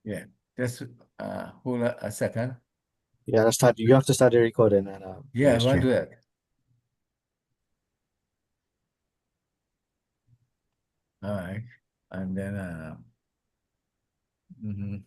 Yeah, just hold a second. Yeah, you have to start the recording and Yeah, I want to stream. do that. All right, and then mhm.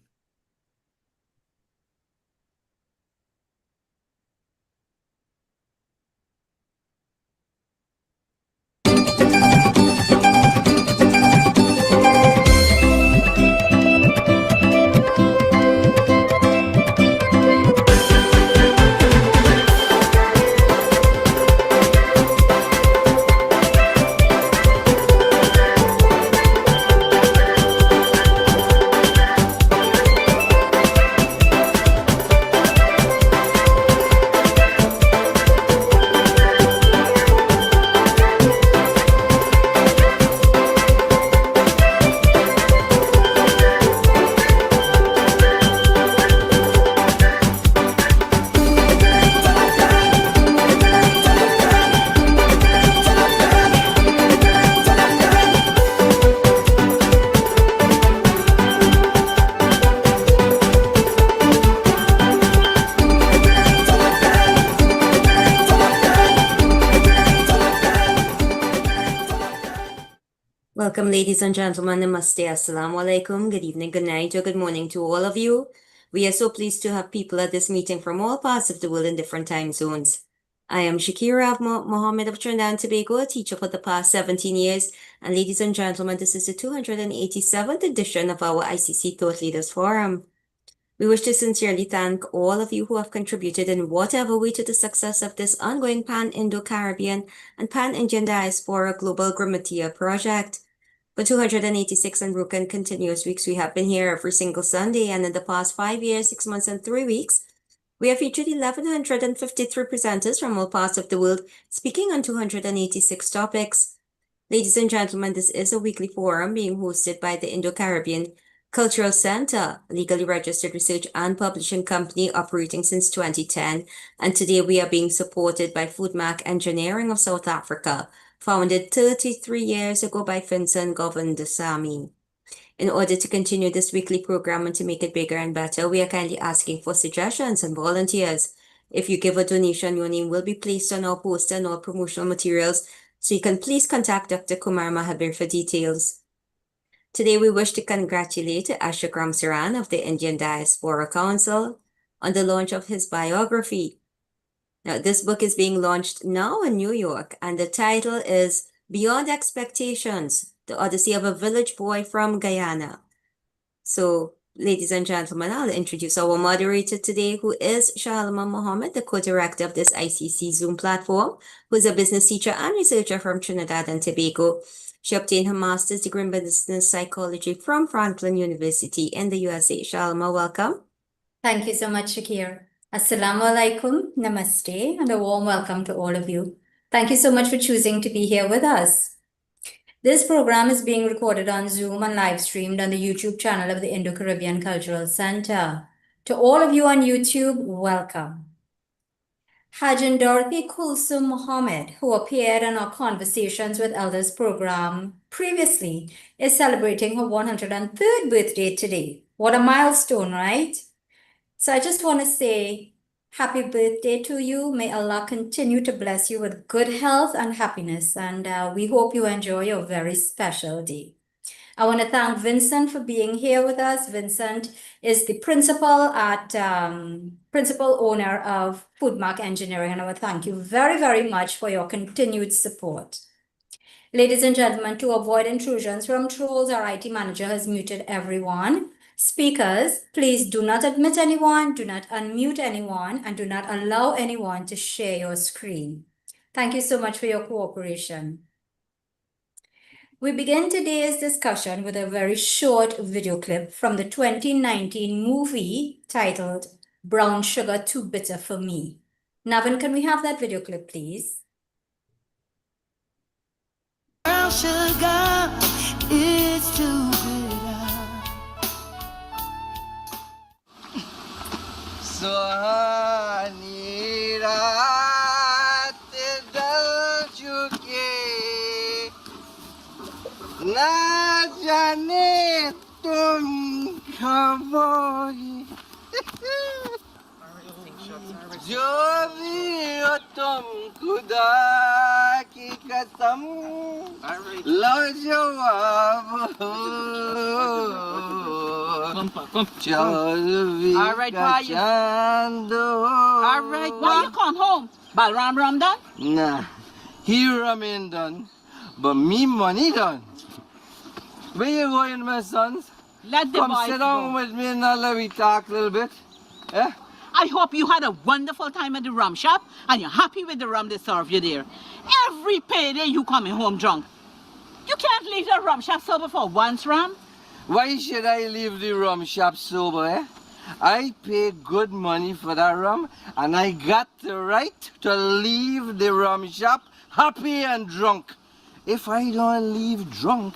Welcome, ladies and gentlemen. Namaste, assalamu alaikum. Good evening, good night, or good morning to all of you. We are so pleased to have people at this meeting from all parts of the world in different time zones. I am Shakira Mohammed of Trinidad and Tobago, a teacher for the past 17 years. And ladies and gentlemen, this is the 287th edition of our ICC Thought Leaders Forum. We wish to sincerely thank all of you who have contributed in whatever way to the success of this ongoing Pan-Indo-Caribbean and Pan-Indian Diaspora Global Grammatea project. For 286 unbroken continuous weeks, we have been here every single Sunday, and in the past 5 years, 6 months, and 3 weeks, we have featured 1,153 presenters from all parts of the world speaking on 286 topics. Ladies and gentlemen, this is a weekly forum being hosted by the Indo-Caribbean Cultural Center, a legally registered research and publishing company operating since 2010. And today we are being supported by Foodmark Engineering of South Africa, founded 33 years ago by Vincent Govindasamy. In order to continue this weekly program and to make it bigger and better, we are kindly asking for suggestions and volunteers. If you give a donation, your name will be placed on our poster and all promotional materials, so you can please contact Dr. Kumar Mahabir for details. Today, we wish to congratulate Ashokram Saran of the Indian Diaspora Council on the launch of his biography. Now, this book is being launched now in New York, and the title is Beyond Expectations, The Odyssey of a Village Boy from Guyana. So, ladies and gentlemen, I'll introduce our moderator today, who is Shahalma Mohammed, the co-director of this ICC Zoom platform, who is a business teacher and researcher from Trinidad and Tobago. She obtained her master's degree in business psychology from Franklin University in the USA. Shahalma, welcome. Thank you so much, Shakir. Assalamu alaikum, namaste, and a warm welcome to all of you. Thank you so much for choosing to be here with us. This program is being recorded on Zoom and live streamed on the YouTube channel of the Indo-Caribbean Cultural Center. To all of you on YouTube, welcome. Hajin Dorothy Kulsum Mohammed, who appeared in our Conversations with Elders program previously, is celebrating her 103rd birthday today. What a milestone, right? So I just want to say happy birthday to you. May Allah continue to bless you with good health and happiness. And we hope you enjoy your very special day. I want to thank Vincent for being here with us. Vincent is the principal owner of Foodmark Engineering. And I want to thank you very, very much for your continued support. Ladies and gentlemen, to avoid intrusions from trolls, our IT manager has muted everyone. Speakers, please do not admit anyone, do not unmute anyone, and do not allow anyone to share your screen. Thank you so much for your cooperation. We begin today's discussion with a very short video clip from the 2019 movie titled Brown Sugar Too Bitter for Me. Navin, can we have that video clip, please? Brown sugar is too bitter. So honey, रात डल चुके ना जाने तुम Cowboy. जो भी हो तुम खुदा की कसम लो जवाब All right, why you? All right, why you come home? Balram Ram done? Nah, he ramen done, but me money done. Where you going, my sons? Let the Come boys sit down go. with me and now let me talk a little bit. Eh? I hope you had a wonderful time at the rum shop and you're happy with the rum they serve you there. Every payday you coming home drunk. You can't leave the rum shop sober for once, Ram. Why should I leave the rum shop sober, eh? I pay good money for that rum, and I got the right to leave the rum shop happy and drunk. If I don't leave drunk,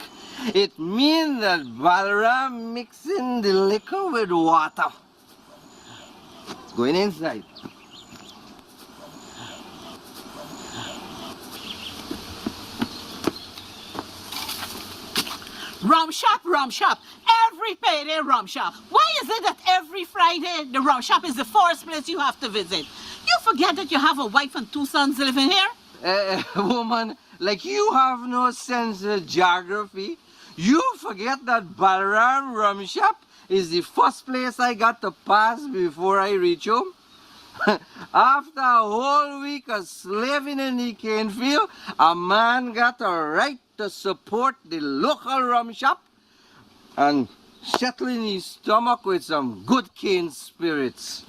it means that Balaram mixing the liquor with water. Going inside. Rum shop. Every payday rum shop. Why is it that every Friday the rum shop is the first place you have to visit? You forget that you have a wife and 2 sons living here? Woman, like you have no sense of geography. You forget that Balaram Rum Shop is the first place I got to pass before I reach home. After a whole week of slaving in the cane field, a man got a right to support the local rum shop and settling his stomach with some good cane spirits.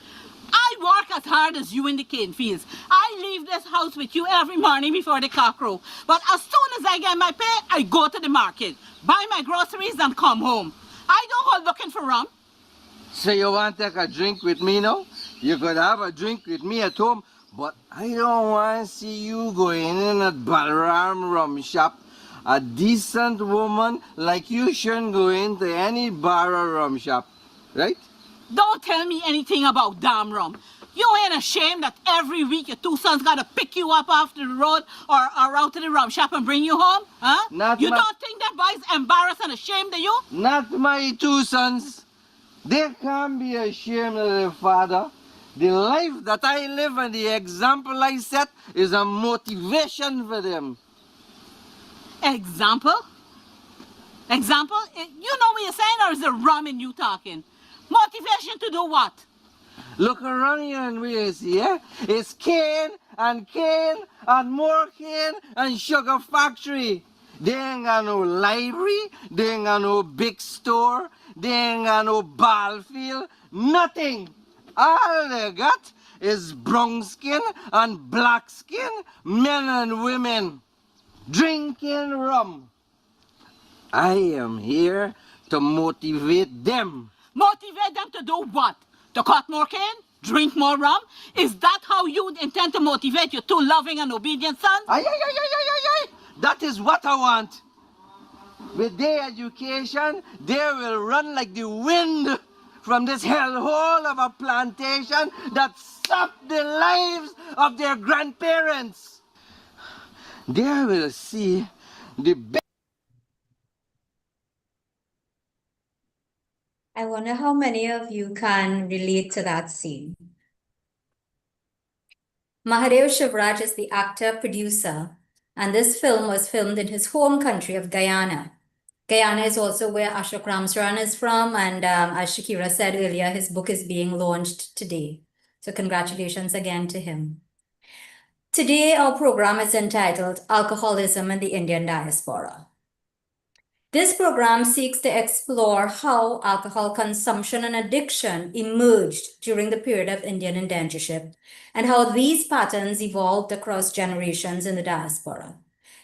I work as hard as you in the cane fields. I leave this house with you every morning before the cock crow. But as soon as I get my pay, I go to the market, buy my groceries and come home. I don't go looking for rum. So you want to take a drink with me now? You could have a drink with me at home, but I don't want to see you going in at Balaram Rum Shop. A decent woman like you shouldn't go into any bar or rum shop, right? Don't tell me anything about damn rum. You ain't ashamed that every week your 2 sons gotta pick you up off the road or out to the rum shop and bring you home? Huh? You don't think that boy's embarrassed and ashamed of you? Not my 2 sons. They can't be ashamed of their father. The life that I live and the example I set is a motivation for them. Example? Example? You know what you're saying, or is it rum in you talking? Motivation to do what? Look around here and we see, eh? It's cane and more cane and sugar factory. They ain't got no library, they ain't got no big store, they ain't got no ball field, nothing. All they got is brown skin and black skin, men and women, drinking rum. I am here to motivate them. Motivate them to do what? To cut more cane? Drink more rum? Is that how you intend to motivate your 2 loving and obedient sons? Aye. That is what I want. With their education, they will run like the wind from this hellhole of a plantation that sucked the lives of their grandparents. They will see the best. I wonder how many of you can relate to that scene. Mahadev Shivraj is the actor, producer, and this film was filmed in his home country of Guyana. Guyana is also where Ashok Ramsaran is from, and as Shakira said earlier, his book is being launched today. So congratulations again to him. Today, our program is entitled Alcoholism in the Indian Diaspora. This program seeks to explore how alcohol consumption and addiction emerged during the period of Indian indentureship and how these patterns evolved across generations in the diaspora.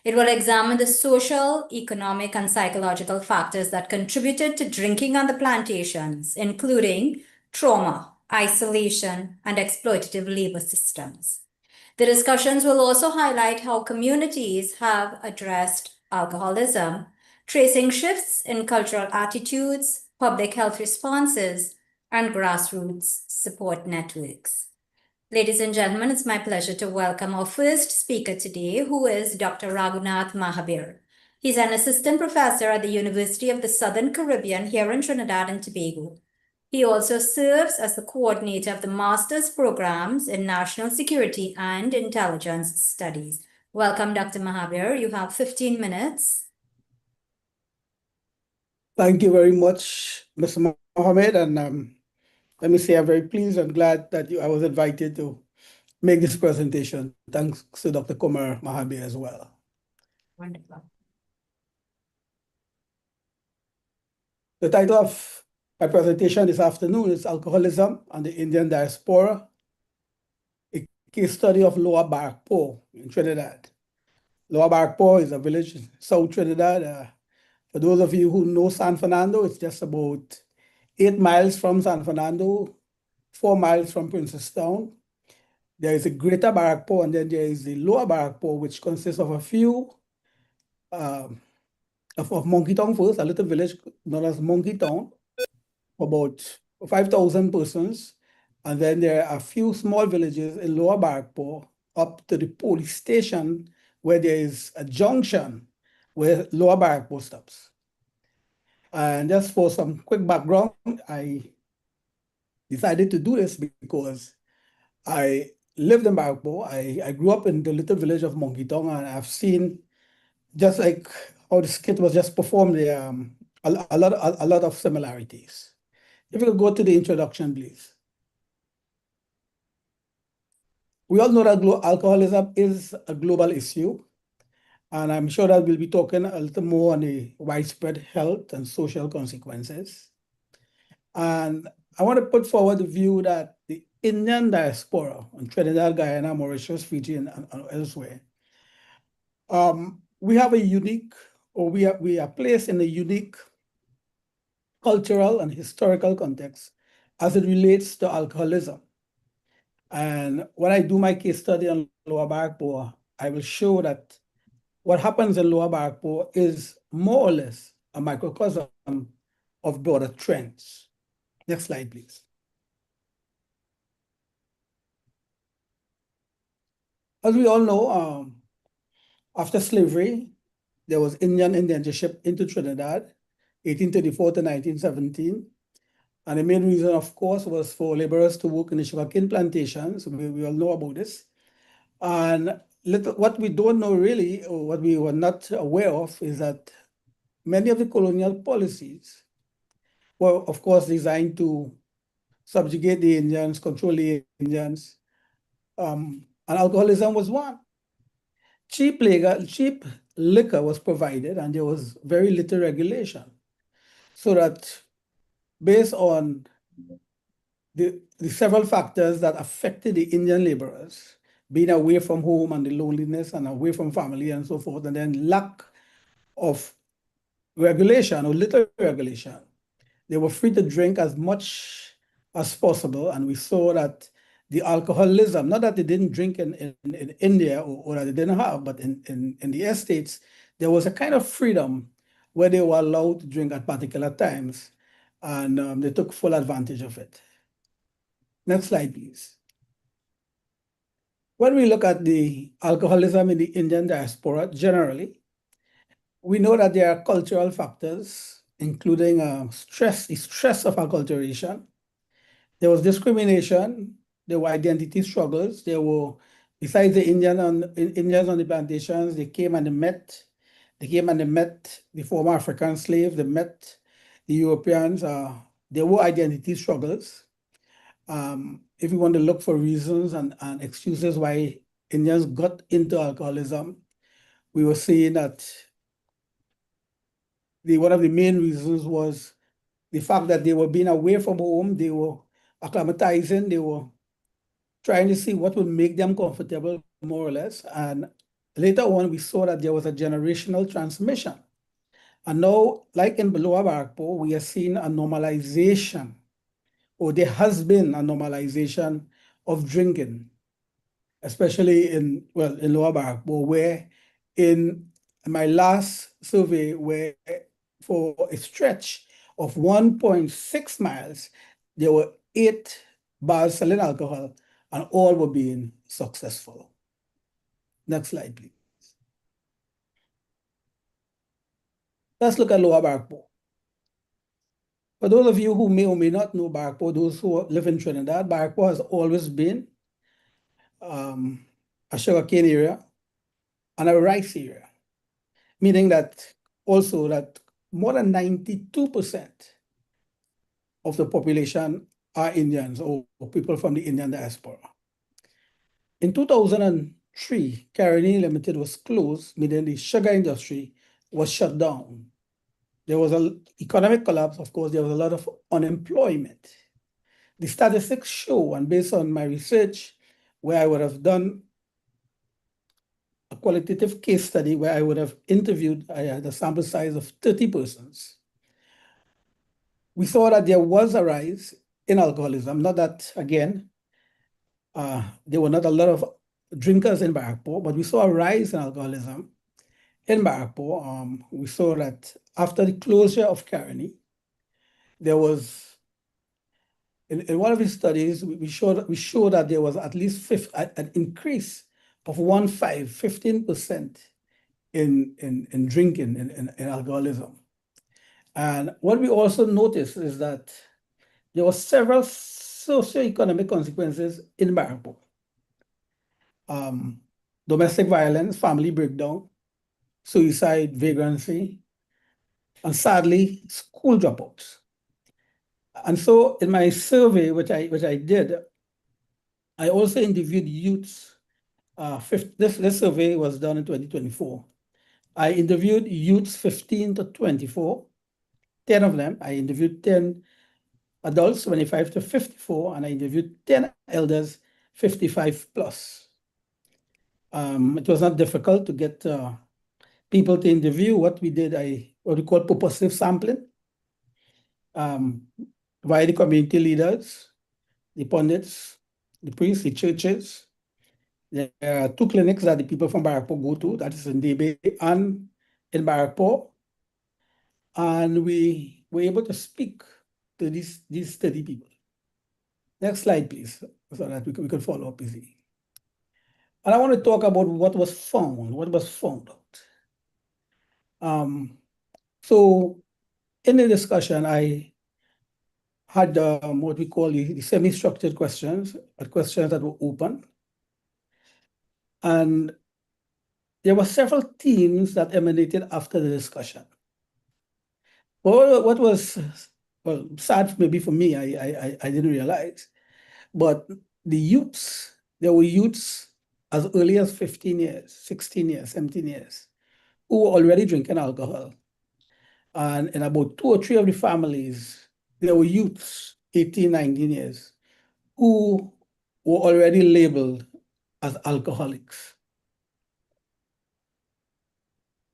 It will examine the social, economic, and psychological factors that contributed to drinking on the plantations, including trauma, isolation, and exploitative labor systems. The discussions will also highlight how communities have addressed alcoholism, tracing shifts in cultural attitudes, public health responses, and grassroots support networks. Ladies and gentlemen, it's my pleasure to welcome our first speaker today, who is Dr. Raghunath Mahabir. He's an assistant professor at the University of the Southern Caribbean here in Trinidad and Tobago. He also serves as the coordinator of the master's programs in National Security and Intelligence Studies. Welcome, Dr. Mahabir. You have 15 minutes. Thank you very much, Mr. Mohammed. And let me say I'm very pleased and glad that I was invited to make this presentation. Thanks to Dr. Kumar Mahabir as well. Wonderful. The title of my presentation this afternoon is Alcoholism and the Indian Diaspora, a case study of Lower Barkpo in Trinidad. Lower Barkpo is a village in South Trinidad. For those of you who know San Fernando, it's just about 8 miles from San Fernando, 4 miles from Princestown. There is a greater Barkpo, and then there is the lower Barkpo, which consists of a few of Monkey Town first, a little village known as Monkey Town, about 5,000 persons. And then there are a few small villages in Lower Barkpo up to the police station where there is a junction where Lower Barkpo stops. And just for some quick background, I decided to do this because I lived in Barkpo. I grew up in the little village of Monkey Town, and I've seen, just like how the skit was just performed there, a lot of similarities. If you could go to the introduction, please. We all know that alcoholism is a global issue, and I'm sure that we'll be talking a little more on the widespread health and social consequences. And I want to put forward the view that the Indian diaspora in Trinidad, Guyana, Mauritius, Fiji, and elsewhere, we have a unique, or we are placed in a unique cultural and historical context as it relates to alcoholism. And when I do my case study on Lower Barkpo, I will show that what happens in Lower Barkpo is more or less a microcosm of broader trends. Next slide, please. As we all know, after slavery, there was Indian indentureship into Trinidad, 1834 to 1917. And the main reason, of course, was for laborers to work in the sugarcane plantations. We all know about this. And what we don't know really, or what we were not aware of, is that many of the colonial policies were, of course, designed to subjugate the Indians, control the Indians, and alcoholism was one. Cheap liquor was provided, and there was very little regulation. So that based on the several factors that affected the Indian laborers, being away from home and the loneliness and away from family and so forth, and then lack of regulation or little regulation, they were free to drink as much as possible. And we saw that the alcoholism, not that they didn't drink in India or that they didn't have, but in the estates, there was a kind of freedom where they were allowed to drink at particular times, and they took full advantage of it. Next slide, please. When we look at the alcoholism in the Indian diaspora generally, we know that there are cultural factors, including the stress of acculturation. There was discrimination, there were identity struggles, there were, besides the Indians on the plantations, they came and they met the former African slaves, they met the Europeans. There were identity struggles. If you want to look for reasons and excuses why Indians got into alcoholism, we were seeing that one of the main reasons was the fact that they were being away from home, they were acclimatizing, they were trying to see what would make them comfortable, more or less. And later on, we saw that there was a generational transmission. And now, like in Lower Barkpo, we are seeing a normalization, or there has been a normalization of drinking, especially in Lower Barkpo, where in my last survey, where for a stretch of 1.6 miles, there were 8 bars selling alcohol, and all were being successful. Next slide, please. Let's look at Lower Barkpo. For those of you who may or may not know Barrackpore, those who live in Trinidad, Barrackpore has always been a sugarcane area and a rice area, meaning that also that more than 92% of the population are Indians or people from the Indian diaspora. In 2003, Caribbean Limited was closed, meaning the sugar industry was shut down. There was an economic collapse, of course, there was a lot of unemployment. The statistics show, and based on my research, where I would have done a qualitative case study where I would have interviewed, I had a sample size of 30 persons. We saw that there was a rise in alcoholism, not that, again, there were not a lot of drinkers in Barrackpore, but we saw a rise in alcoholism in Barrackpore. We saw that after the closure of Caroni, there was, in one of his studies, we showed that there was at least an increase of 15% in drinking, in alcoholism. And what we also noticed is that there were several socioeconomic consequences in Barrackpore. Domestic violence, family breakdown, suicide, vagrancy, and sadly, school dropouts. And so in my survey, which I did, I also interviewed youths. This survey was done in 2024. I interviewed youths 15 to 24, 10 of them. I interviewed 10 adults, 25 to 54, and I interviewed 10 elders, 55 plus. It was not difficult to get people to interview. What we did, what we call purposive sampling, via the community leaders, the pundits, the priests, the churches. There are 2 clinics that the people from Barrackpore go to, that is in Debe and in Barrackpore. And we were able to speak to these 30 people. Next slide, please, so that we could follow up easy. And I want to talk about what was found out. So in the discussion, I had what we call the semi-structured questions, questions that were open. And there were several themes that emanated after the discussion. What was, well, sad maybe for me, I didn't realize, but the youths, there were youths as early as 15 years, 16 years, 17 years, who were already drinking alcohol. And in about 2 or 3 of the families, there were youths, 18, 19 years, who were already labeled as alcoholics.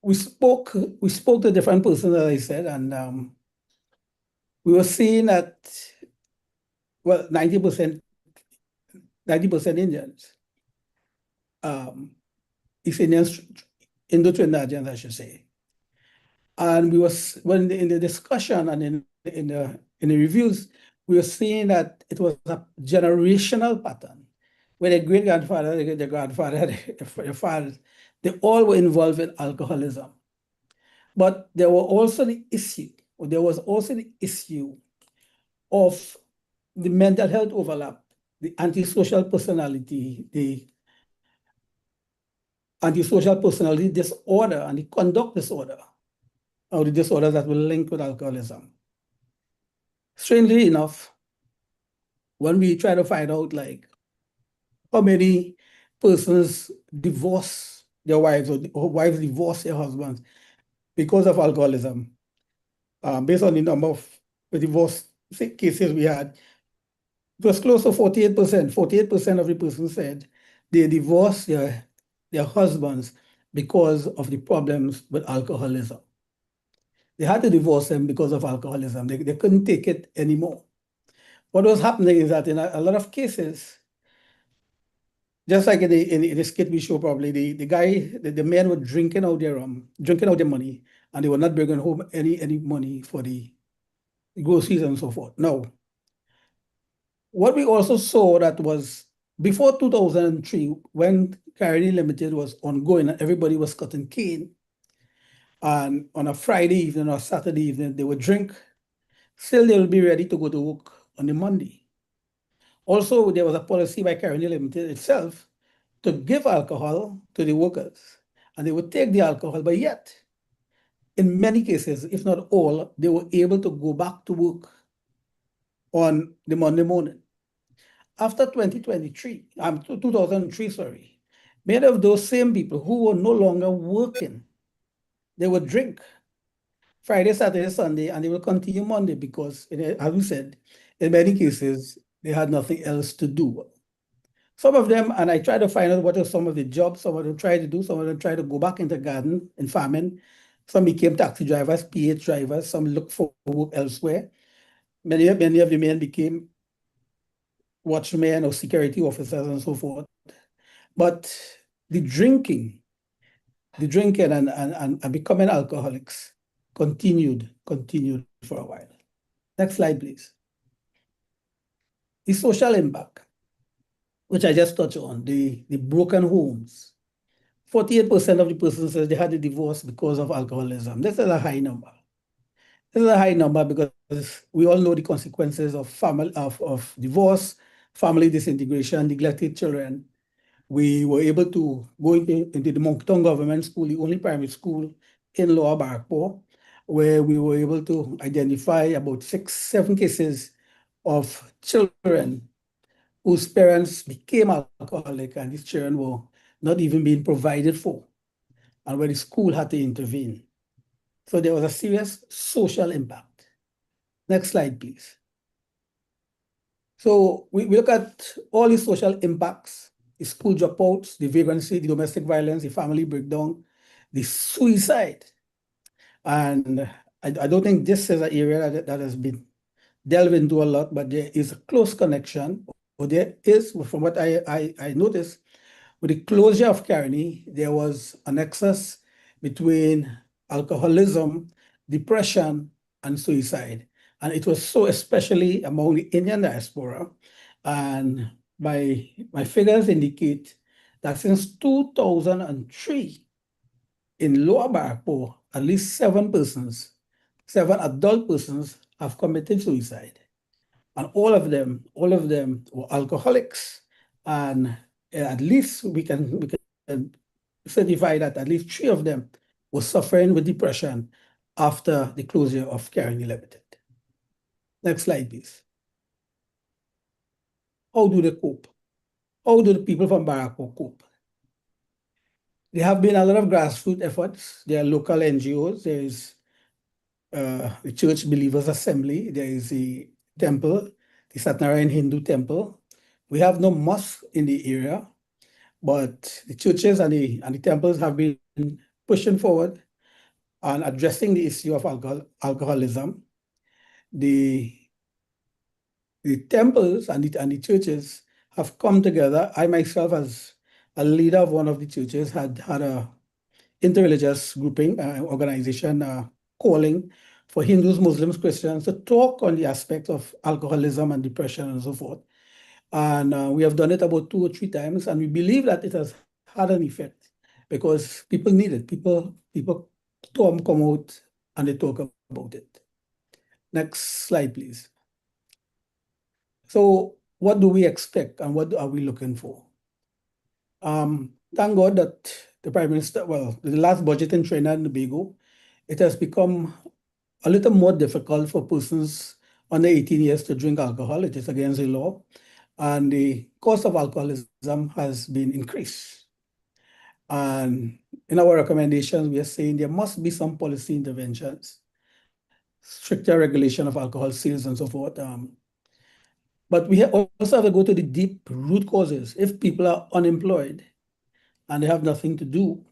We spoke to different persons, as I said, and we were seeing that, well, 90% Indians, East Indians, Indo-Trinidadians, I should say. And when in the discussion and in the reviews, we were seeing that it was a generational pattern, where their great-grandfather, their grandfather, their fathers, they all were involved in alcoholism. But there was also the issue of the mental health overlap, the antisocial personality disorder, and the conduct disorder, or the disorders that were linked with alcoholism. Strangely enough, when we try to find out like how many persons divorce their wives or wives divorce their husbands because of alcoholism, based on the number of divorce cases we had, it was close to 48%. 48% of the persons said they divorced their husbands because of the problems with alcoholism. They had to divorce them because of alcoholism. They couldn't take it anymore. What was happening is that in a lot of cases, just like in the skit we show probably, the men were drinking out their money, and they were not bringing home any money for the groceries and so forth. Now, what we also saw that was before 2003, when Caribbean Limited was ongoing and everybody was cutting cane, and on a Friday evening or Saturday evening, they would drink still they will be ready to go to work on the Monday. Also, there was a policy by Caroni Limited itself to give alcohol to the workers, and they would take the alcohol, but yet, in many cases, if not all, they were able to go back to work on the Monday morning. After 2003, sorry, many of those same people who were no longer working, they would drink Friday, Saturday, Sunday, and they will continue Monday because, as we said, in many cases, they had nothing else to do. Some of them, and I tried to find out what are some of the jobs some of them tried to do. Some of them tried to go back into garden and farming. Some became taxi drivers, PH drivers. Some looked for work elsewhere. Many of the men became watchmen or security officers and so forth. But the drinking and becoming alcoholics continued for a while. Next slide, please. The social impact, which I just touched on, the broken homes. 48% of the persons says they had a divorce because of alcoholism. This is a high number. This is a high number because we all know the consequences of divorce, family disintegration, neglected children. We were able to go into the Moncton Government School, the only primary school in Lower Barrackpore, where we were able to identify about 6-7 cases of children whose parents became alcoholic, and these children were not even being provided for, and where the school had to intervene. So there was a serious social impact. Next slide, please. So we look at all the social impacts: the school dropouts, the vagrancy, the domestic violence, the family breakdown, the suicide. And I don't think this is an area that has been delved into a lot, but there is a close connection, or there is, from what I noticed, with the closure of Caroni, there was a nexus between alcoholism, depression, and suicide. And it was so especially among the Indian diaspora. And my figures indicate that since 2003, in Lower Barrackpore, at least 7 adult persons have committed suicide. And all of them were alcoholics. And at least we can certify that at least 3 of them were suffering with depression after the closure of Caroni Limited. Next slide, please. How do they cope? How do the people from Barrackpore cope? There have been a lot of grassroots efforts. There are local NGOs. There is the Church Believers Assembly. There is the temple, the Satnarayan Hindu temple. We have no mosque in the area, but the churches and the temples have been pushing forward on addressing the issue of alcoholism. The temples and the churches have come together. I myself, as a leader of one of the churches, had a interreligious grouping, organization calling for Hindus, Muslims, Christians to talk on the aspects of alcoholism and depression and so forth. And we have done it about 2 or 3 times, and we believe that it has had an effect because people need it. People come out and they talk about it. Next slide, please. So what do we expect and what are we looking for? Thank God that the Prime Minister, the last budget in Trinidad and Tobago, it has become a little more difficult for persons under 18 years to drink alcohol. It is against the law. And the cost of alcoholism has been increased. And in our recommendations, we are saying there must be some policy interventions, stricter regulation of alcohol sales and so forth. But we also have to go to the deep root causes. If people are unemployed and they have nothing to do,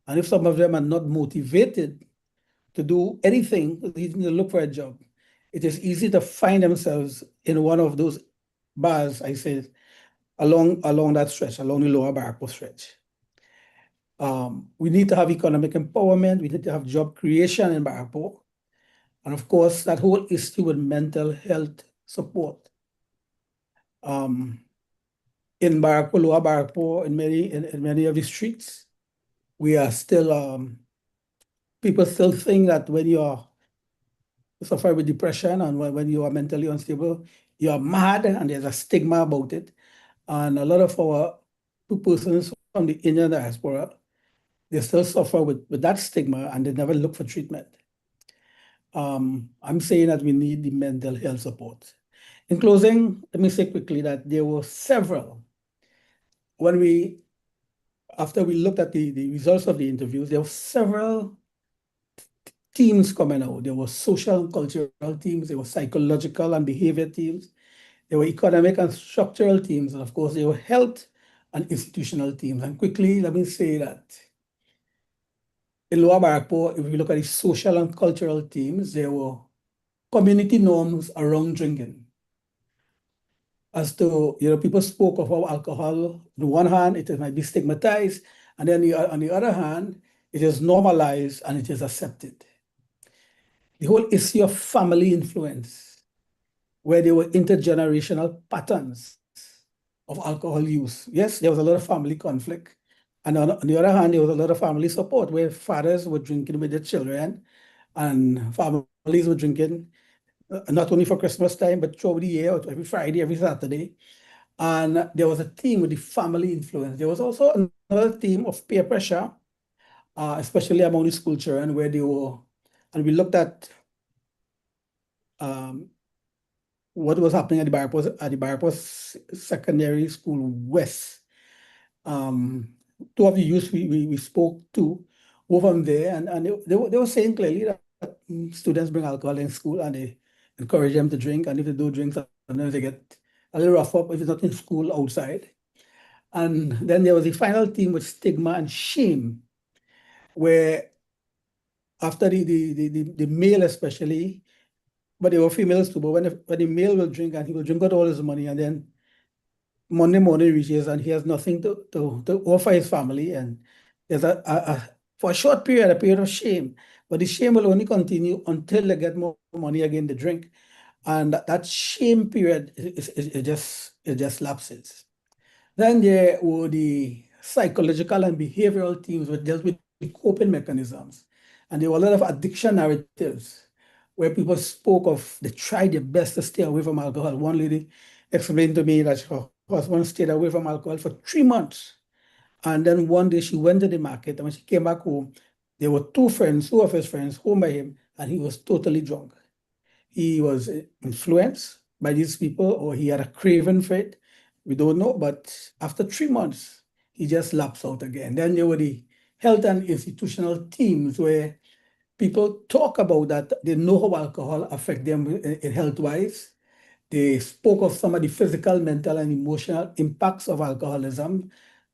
and if some of them are not motivated to do anything, even to look for a job, it is easy to find themselves in one of those bars, I said, along that stretch, along the Lower Barrackpore stretch. We need to have economic empowerment. We need to have job creation in Barrackpore. And of course, that whole issue with mental health support. In Barrackpore, Lower Barrackpore, in many of the streets, we are still, people still think that when you're suffer with depression, and when you are mentally unstable, you are mad, and there's a stigma about it. And a lot of our persons from the Indian diaspora, they still suffer with that stigma, and they never look for treatment. I'm saying that we need the mental health support. In closing, let me say quickly that there were several. After we looked at the results of the interviews, there were several teams coming out. There were social and cultural teams, there were psychological and behavior teams, there were economic and structural teams, and of course, there were health and institutional teams. And quickly, let me say that in Lower Barrackpore, if we look at the social and cultural teams, there were community norms around drinking. As to, people spoke of how alcohol, on the one hand, it might be stigmatized, and then on the other hand, it is normalized and it is accepted. The whole issue of family influence, where there were intergenerational patterns of alcohol use. Yes, there was a lot of family conflict. And on the other hand, there was a lot of family support, where fathers were drinking with their children, and families were drinking not only for Christmas time, but throughout the year, every Friday, every Saturday. And there was a theme with the family influence. There was also another theme of peer pressure, especially among the school children, where they were, and we looked at what was happening at the Barrackpore Secondary School West. Two of the youth we spoke to were from there, and they were saying clearly that students bring alcohol in school and they encourage them to drink, and if they do drink, sometimes they get a little rough up if it's not in school, outside. And then there was the final theme with stigma and shame, where after the male especially, but there were females too, but when the male will drink, and he will drink out all his money, and then Monday morning reaches and he has nothing to offer his family, and there's for a short period, a period of shame, but the shame will only continue until they get more money again to drink. And that shame period, it just lapses. Then there were the psychological and behavioral teams which dealt with the coping mechanisms. And there were a lot of addiction narratives where people spoke of they tried their best to stay away from alcohol. One lady explained to me that her husband stayed away from alcohol for 3 months. And then one day she went to the market, and when she came back home, there were two of his friends home by him, and he was totally drunk. He was influenced by these people, or he had a craving for it. We don't know, but after 3 months, he just lapsed out again. Then there were the health and institutional teams where people talk about that. They know how alcohol affects them in health-wise. They spoke of some of the physical, mental, and emotional impacts of alcoholism.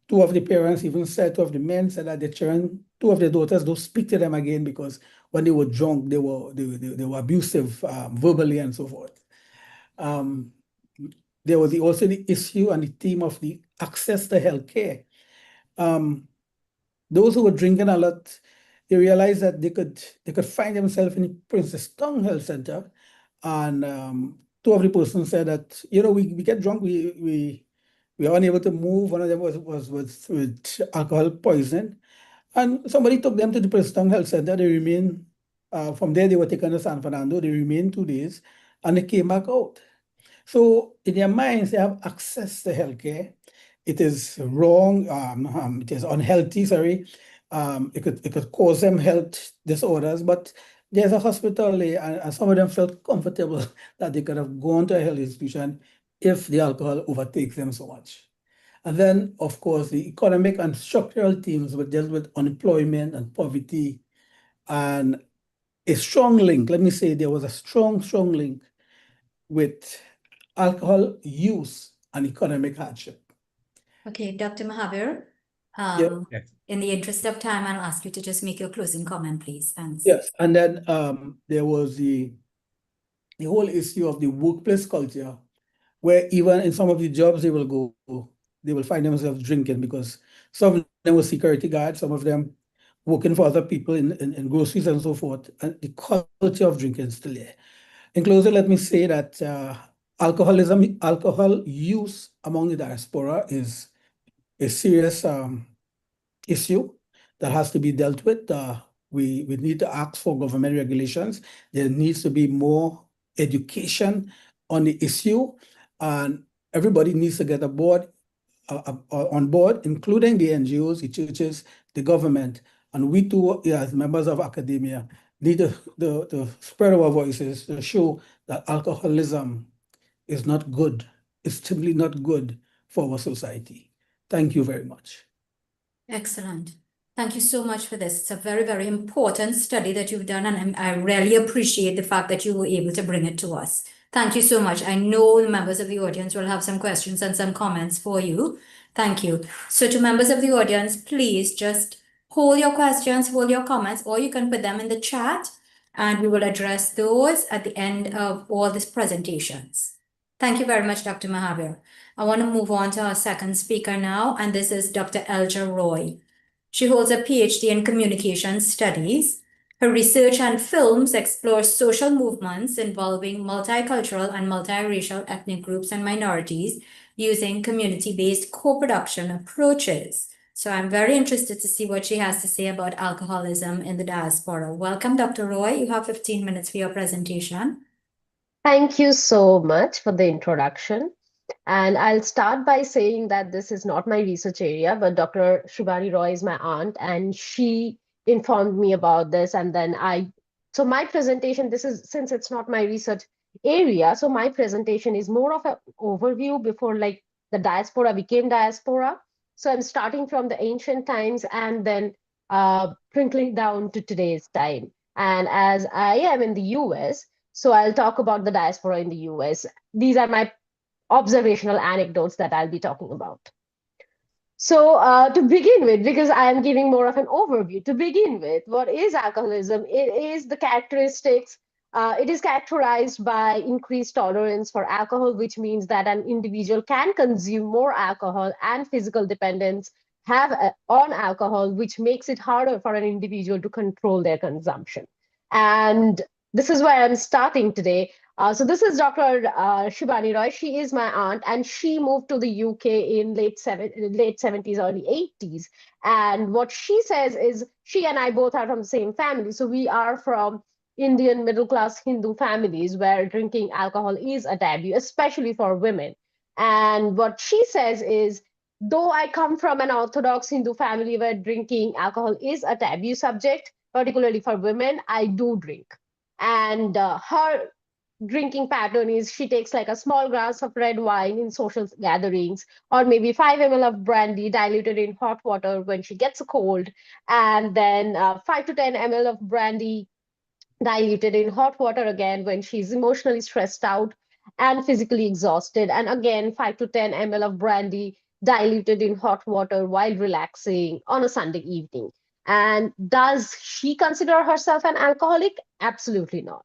Two of the parents even said, two of the men said that their children, two of their daughters don't speak to them again because when they were drunk, they were abusive verbally and so forth. There was also the issue and the theme of the access to healthcare. Those who were drinking a lot, they realized that they could find themselves in the Princess Tongue Health Center, and two of the persons said that we get drunk, we are unable to move. One of them was with alcohol poisoning, and somebody took them to the Princess Tongue Health Center. They remained from there. They were taken to San Fernando. They remained 2 days, and they came back out. So in their minds, they have access to healthcare. It is wrong. It is unhealthy. Sorry, it could cause them health disorders. But there's a hospital there, and some of them felt comfortable that they could have gone to a health institution if the alcohol overtakes them so much. And then, of course, the economic and structural teams were dealt with unemployment and poverty, and a strong link. Let me say there was a strong link with alcohol use and economic hardship. Okay, Dr. Mahavir, Yes. in the interest of time, I'll ask you to just make your closing comment, please. Thanks. Yes, and then there was the whole issue of the workplace culture, where even in some of the jobs they will find themselves drinking, because some of them were security guards, some of them working for other people in groceries and so forth, and the culture of drinking is still there. In closing, let me say that alcohol use among the diaspora is a serious issue that has to be dealt with. We need to ask for government regulations. There needs to be more education on the issue, and everybody needs to get on board, including the NGOs, the churches, the government, and we too, as members of academia, need to spread our voices to show that alcoholism is not good. It's simply not good for our society. Thank you very much. Excellent. Thank you so much for this. It's a very, very important study that you've done, and I really appreciate the fact that you were able to bring it to us. Thank you so much. I know the members of the audience will have some questions and some comments for you. Thank you. So to members of the audience, please just hold your questions, hold your comments, or you can put them in the chat, and we will address those at the end of all these presentations. Thank you very much, Dr. Mahavir. I want to move on to our second speaker now, and this is Dr. Elja Roy. She holds a PhD in Communication Studies. Her research and films explore social movements involving multicultural and multiracial ethnic groups and minorities using community-based co-production approaches. So I'm very interested to see what she has to say about alcoholism in the diaspora. Welcome, Dr. Roy. You have 15 minutes for your presentation. Thank you so much for the introduction. And I'll start by saying that this is not my research area, but Dr. Shubhani Roy is my aunt, and she informed me about this. And then so my presentation, since it's not my research area, so my presentation is more of an overview before like the diaspora became diaspora. So I'm starting from the ancient times and then trickling down to today's time. And as I am in the US, so I'll talk about the diaspora in the US. These are my observational anecdotes that I'll be talking about. So to begin with, because I am giving more of an overview, to begin with, what is alcoholism? It is the characteristics, it is characterized by increased tolerance for alcohol, which means that an individual can consume more alcohol and physical dependence on alcohol, which makes it harder for an individual to control their consumption. And this is where I'm starting today. So this is Dr. Shubhani Roy. She is my aunt, and she moved to the UK in late 70s, early 80s. And what she says is, she and I both are from the same family. So we are from Indian middle-class Hindu families where drinking alcohol is a taboo, especially for women. And what she says is, though I come from an Orthodox Hindu family where drinking alcohol is a taboo subject, particularly for women, I do drink. And her drinking pattern is she takes like a small glass of red wine in social gatherings, or maybe 5 ml of brandy diluted in hot water when she gets a cold, and then 5 to 10 ml of brandy diluted in hot water again when she's emotionally stressed out and physically exhausted, and again 5 to 10 ml of brandy diluted in hot water while relaxing on a Sunday evening. And does she consider herself an alcoholic? Absolutely not.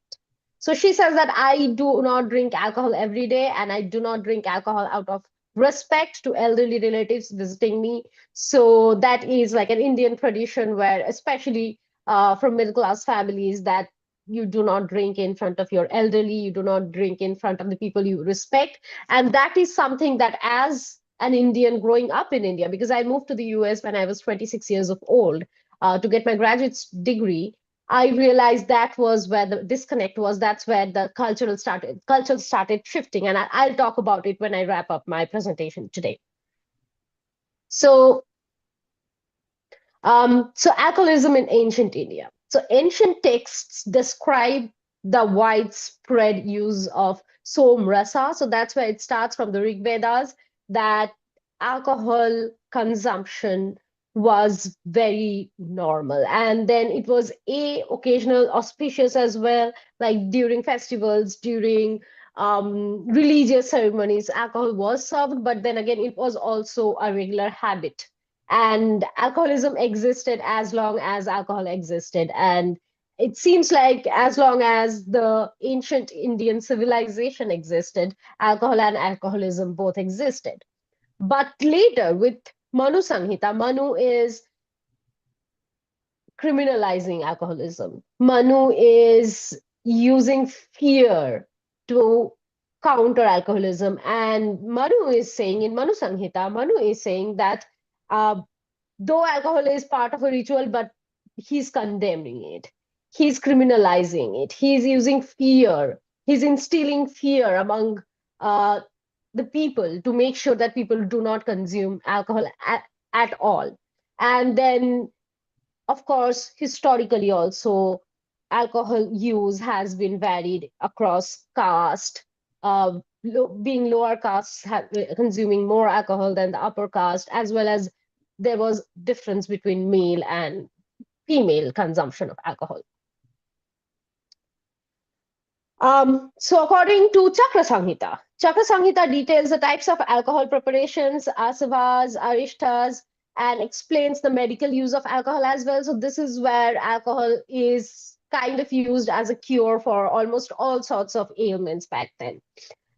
So she says that I do not drink alcohol every day, and I do not drink alcohol out of respect to elderly relatives visiting me. So that is like an Indian tradition where, especially from middle-class families, that you do not drink in front of your elderly, you do not drink in front of the people you respect. And that is something that, as an Indian growing up in India, because I moved to the US when I was 26 years old to get my graduate degree, I realized that was where the disconnect was. That's where the culture started shifting. And I'll talk about it when I wrap up my presentation today. So, alcoholism in ancient India. So ancient texts describe the widespread use of somrasa. So that's where it starts from the Rig Vedas, that alcohol consumption was very normal. And then it was occasional auspicious as well, like during festivals, during religious ceremonies, alcohol was served, but then again, it was also a regular habit. And alcoholism existed as long as alcohol existed. And it seems like as long as the ancient Indian civilization existed, alcohol and alcoholism both existed. But later with Manu Sanhita, Manu is criminalizing alcoholism. Manu is using fear to counter alcoholism. And Manu is saying, in Manu Sanhita, Manu is saying that though alcohol is part of a ritual, but he's condemning it. He's criminalizing it. He's using fear. He's instilling fear among the people to make sure that people do not consume alcohol at all. And then, of course, historically also, alcohol use has been varied across caste. Being lower castes consuming more alcohol than the upper caste, as well as there was difference between male and female consumption of alcohol. So according to Chakra Samhita details the types of alcohol preparations, asavas, arishtas, and explains the medical use of alcohol as well. So this is where alcohol is kind of used as a cure for almost all sorts of ailments back then.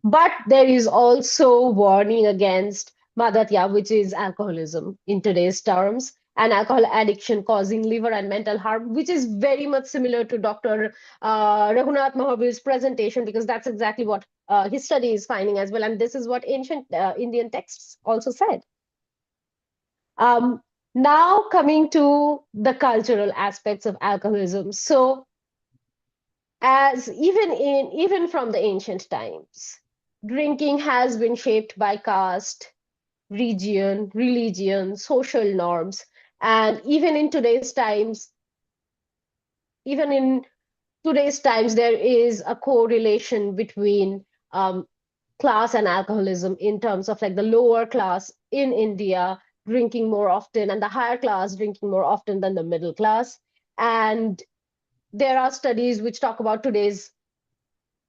But there is also warning against madatya, which is alcoholism in today's terms, and alcohol addiction causing liver and mental harm, which is very much similar to Dr. Raghunath Mahavir's presentation, because that's exactly what his study is finding as well. And this is what ancient Indian texts also said. Now coming to the cultural aspects of alcoholism. So as even from the ancient times, drinking has been shaped by caste, region, religion, social norms, and even in today's times, there is a correlation between class and alcoholism in terms of like the lower class in India drinking more often and the higher class drinking more often than the middle class. And there are studies which talk about today's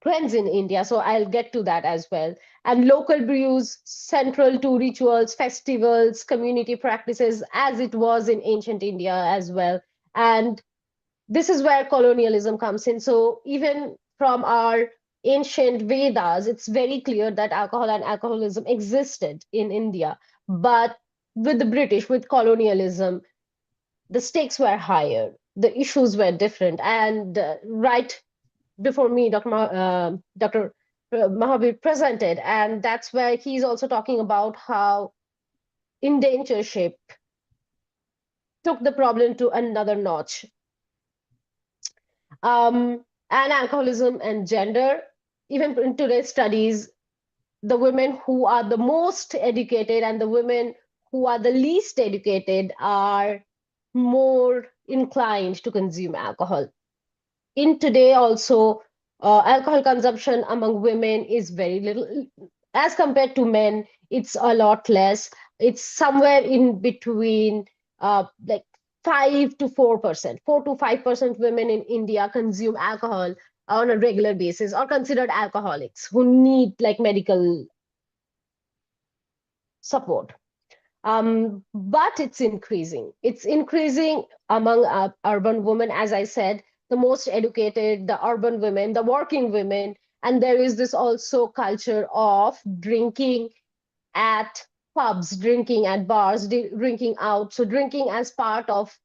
trends in India, so I'll get to that as well. And local brews central to rituals, festivals, community practices, as it was in ancient India as well. And this is where colonialism comes in. So even from our ancient Vedas, it's very clear that alcohol and alcoholism existed in India. But with the British, with colonialism, the stakes were higher, the issues were different. And right before me, Dr. Mahavir presented, and that's where he's also talking about how indentureship took the problem to another notch. And alcoholism and gender, even in today's studies, the women who are the most educated and the women who are the least educated are more inclined to consume alcohol. In today also, alcohol consumption among women is very little. As compared to men, it's a lot less. It's somewhere in between like 5 to 4%. 4 to 5% women in India consume alcohol on a regular basis, or considered alcoholics who need like medical support. But it's increasing. It's increasing among urban women, as I said, the most educated, the urban women, the working women. And there is this also culture of drinking at pubs, drinking at bars, drinking out. So drinking as part of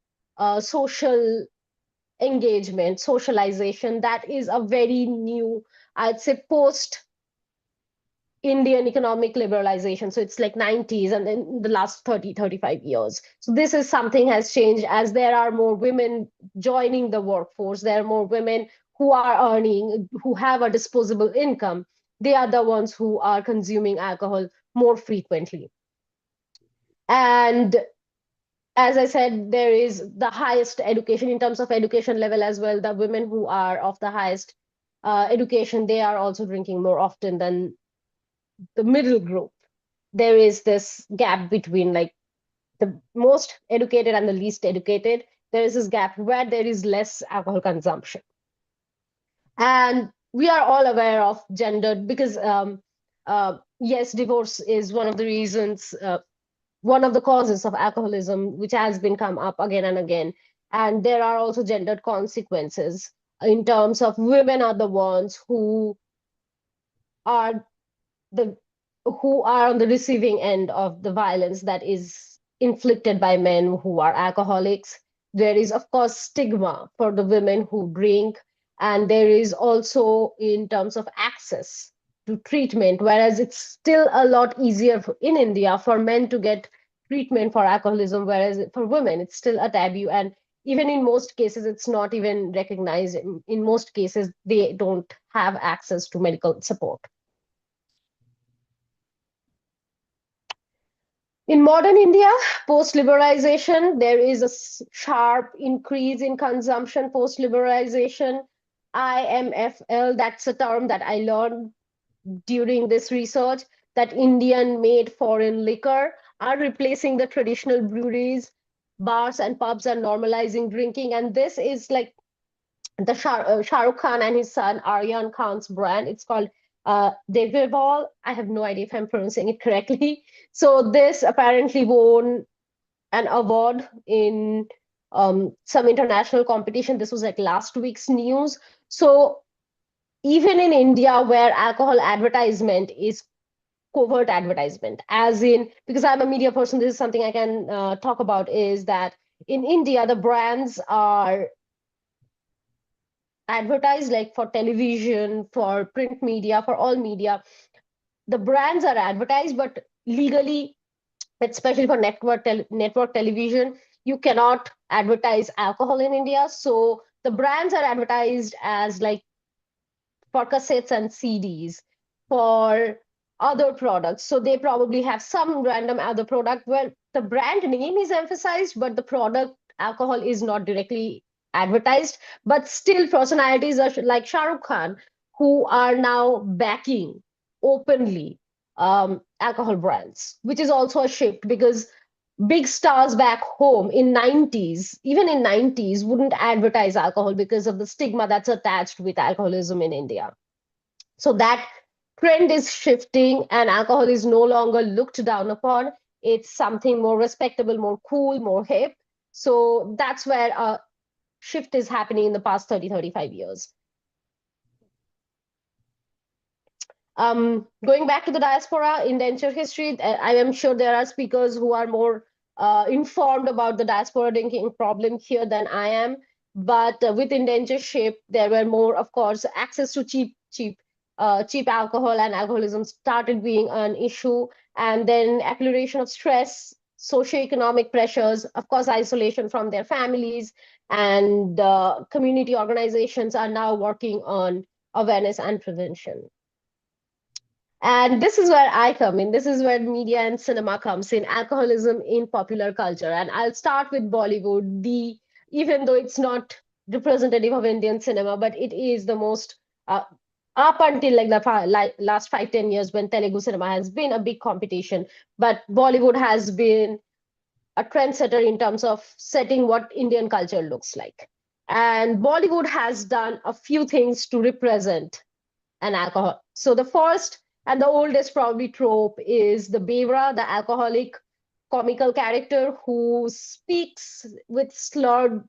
social engagement, socialization, that is a very new, I'd say, post Indian economic liberalization. So it's like 90s and then the last 30, 35 years. So this is something has changed as there are more women joining the workforce. There are more women who are earning, who have a disposable income. They are the ones who are consuming alcohol more frequently. And as I said, there is the highest education in terms of education level as well. The women who are of the highest education, they are also drinking more often than the middle group. There is this gap between like the most educated and the least educated. There is this gap where there is less alcohol consumption. And we are all aware of gender because yes, divorce is one of the reasons, one of the causes of alcoholism, which has been come up again and again. And there are also gendered consequences in terms of women are the ones who are on the receiving end of the violence that is inflicted by men who are alcoholics. There is, of course, stigma for the women who drink, and there is also in terms of access to treatment, whereas it's still a lot easier in India for men to get treatment for alcoholism, whereas for women, it's still a taboo. And even in most cases, it's not even recognized. In most cases, they don't have access to medical support. In modern India, post-liberalization, there is a sharp increase in consumption post-liberalization. IMFL, that's a term that I learned during this research, that Indian-made foreign liquor are replacing the traditional breweries. Bars and pubs are normalizing drinking, and this is like the Shah Rukh Khan and his son Aryan Khan's brand. It's called Devebal. I have no idea if I'm pronouncing it correctly. So this apparently won an award in some international competition. This was like last week's news. So even in India, where alcohol advertisement is covert advertisement, as in, because I'm a media person, this is something I can talk about, is that in India, the brands are advertised like for television, for print media, for all media. The brands are advertised, but legally, especially for network television, you cannot advertise alcohol in India. So the brands are advertised as like for cassettes and CDs, for other products. So they probably have some random other product where the brand name is emphasized, but the product alcohol is not directly advertised. But still, personalities are like Shah Rukh Khan, who are now backing openly alcohol brands, which is also a shift, because big stars back home in 90s, even in 90s, wouldn't advertise alcohol because of the stigma that's attached with alcoholism in India. So that trend is shifting, and alcohol is no longer looked down upon. It's something more respectable, more cool, more hip. So that's where a shift is happening in the past 35 years. Going back to the diaspora indenture history, I am sure there are speakers who are more informed about the diaspora drinking problem here than I am. But with indentureship, there were more, of course, access to cheap alcohol, and alcoholism started being an issue. And then accumulation of stress, socioeconomic pressures, of course, isolation from their families, and community organizations are now working on awareness and prevention. And this is where I come in. This is where media and cinema comes in, alcoholism in popular culture. And I'll start with Bollywood, even though it's not representative of Indian cinema, but it is the most, up until like the last 5-10 years, when Telugu cinema has been a big competition. But Bollywood has been a trendsetter in terms of setting what Indian culture looks like. And Bollywood has done a few things to represent an alcohol. So the first and the oldest probably trope is the Bevra, the alcoholic comical character who speaks with slurred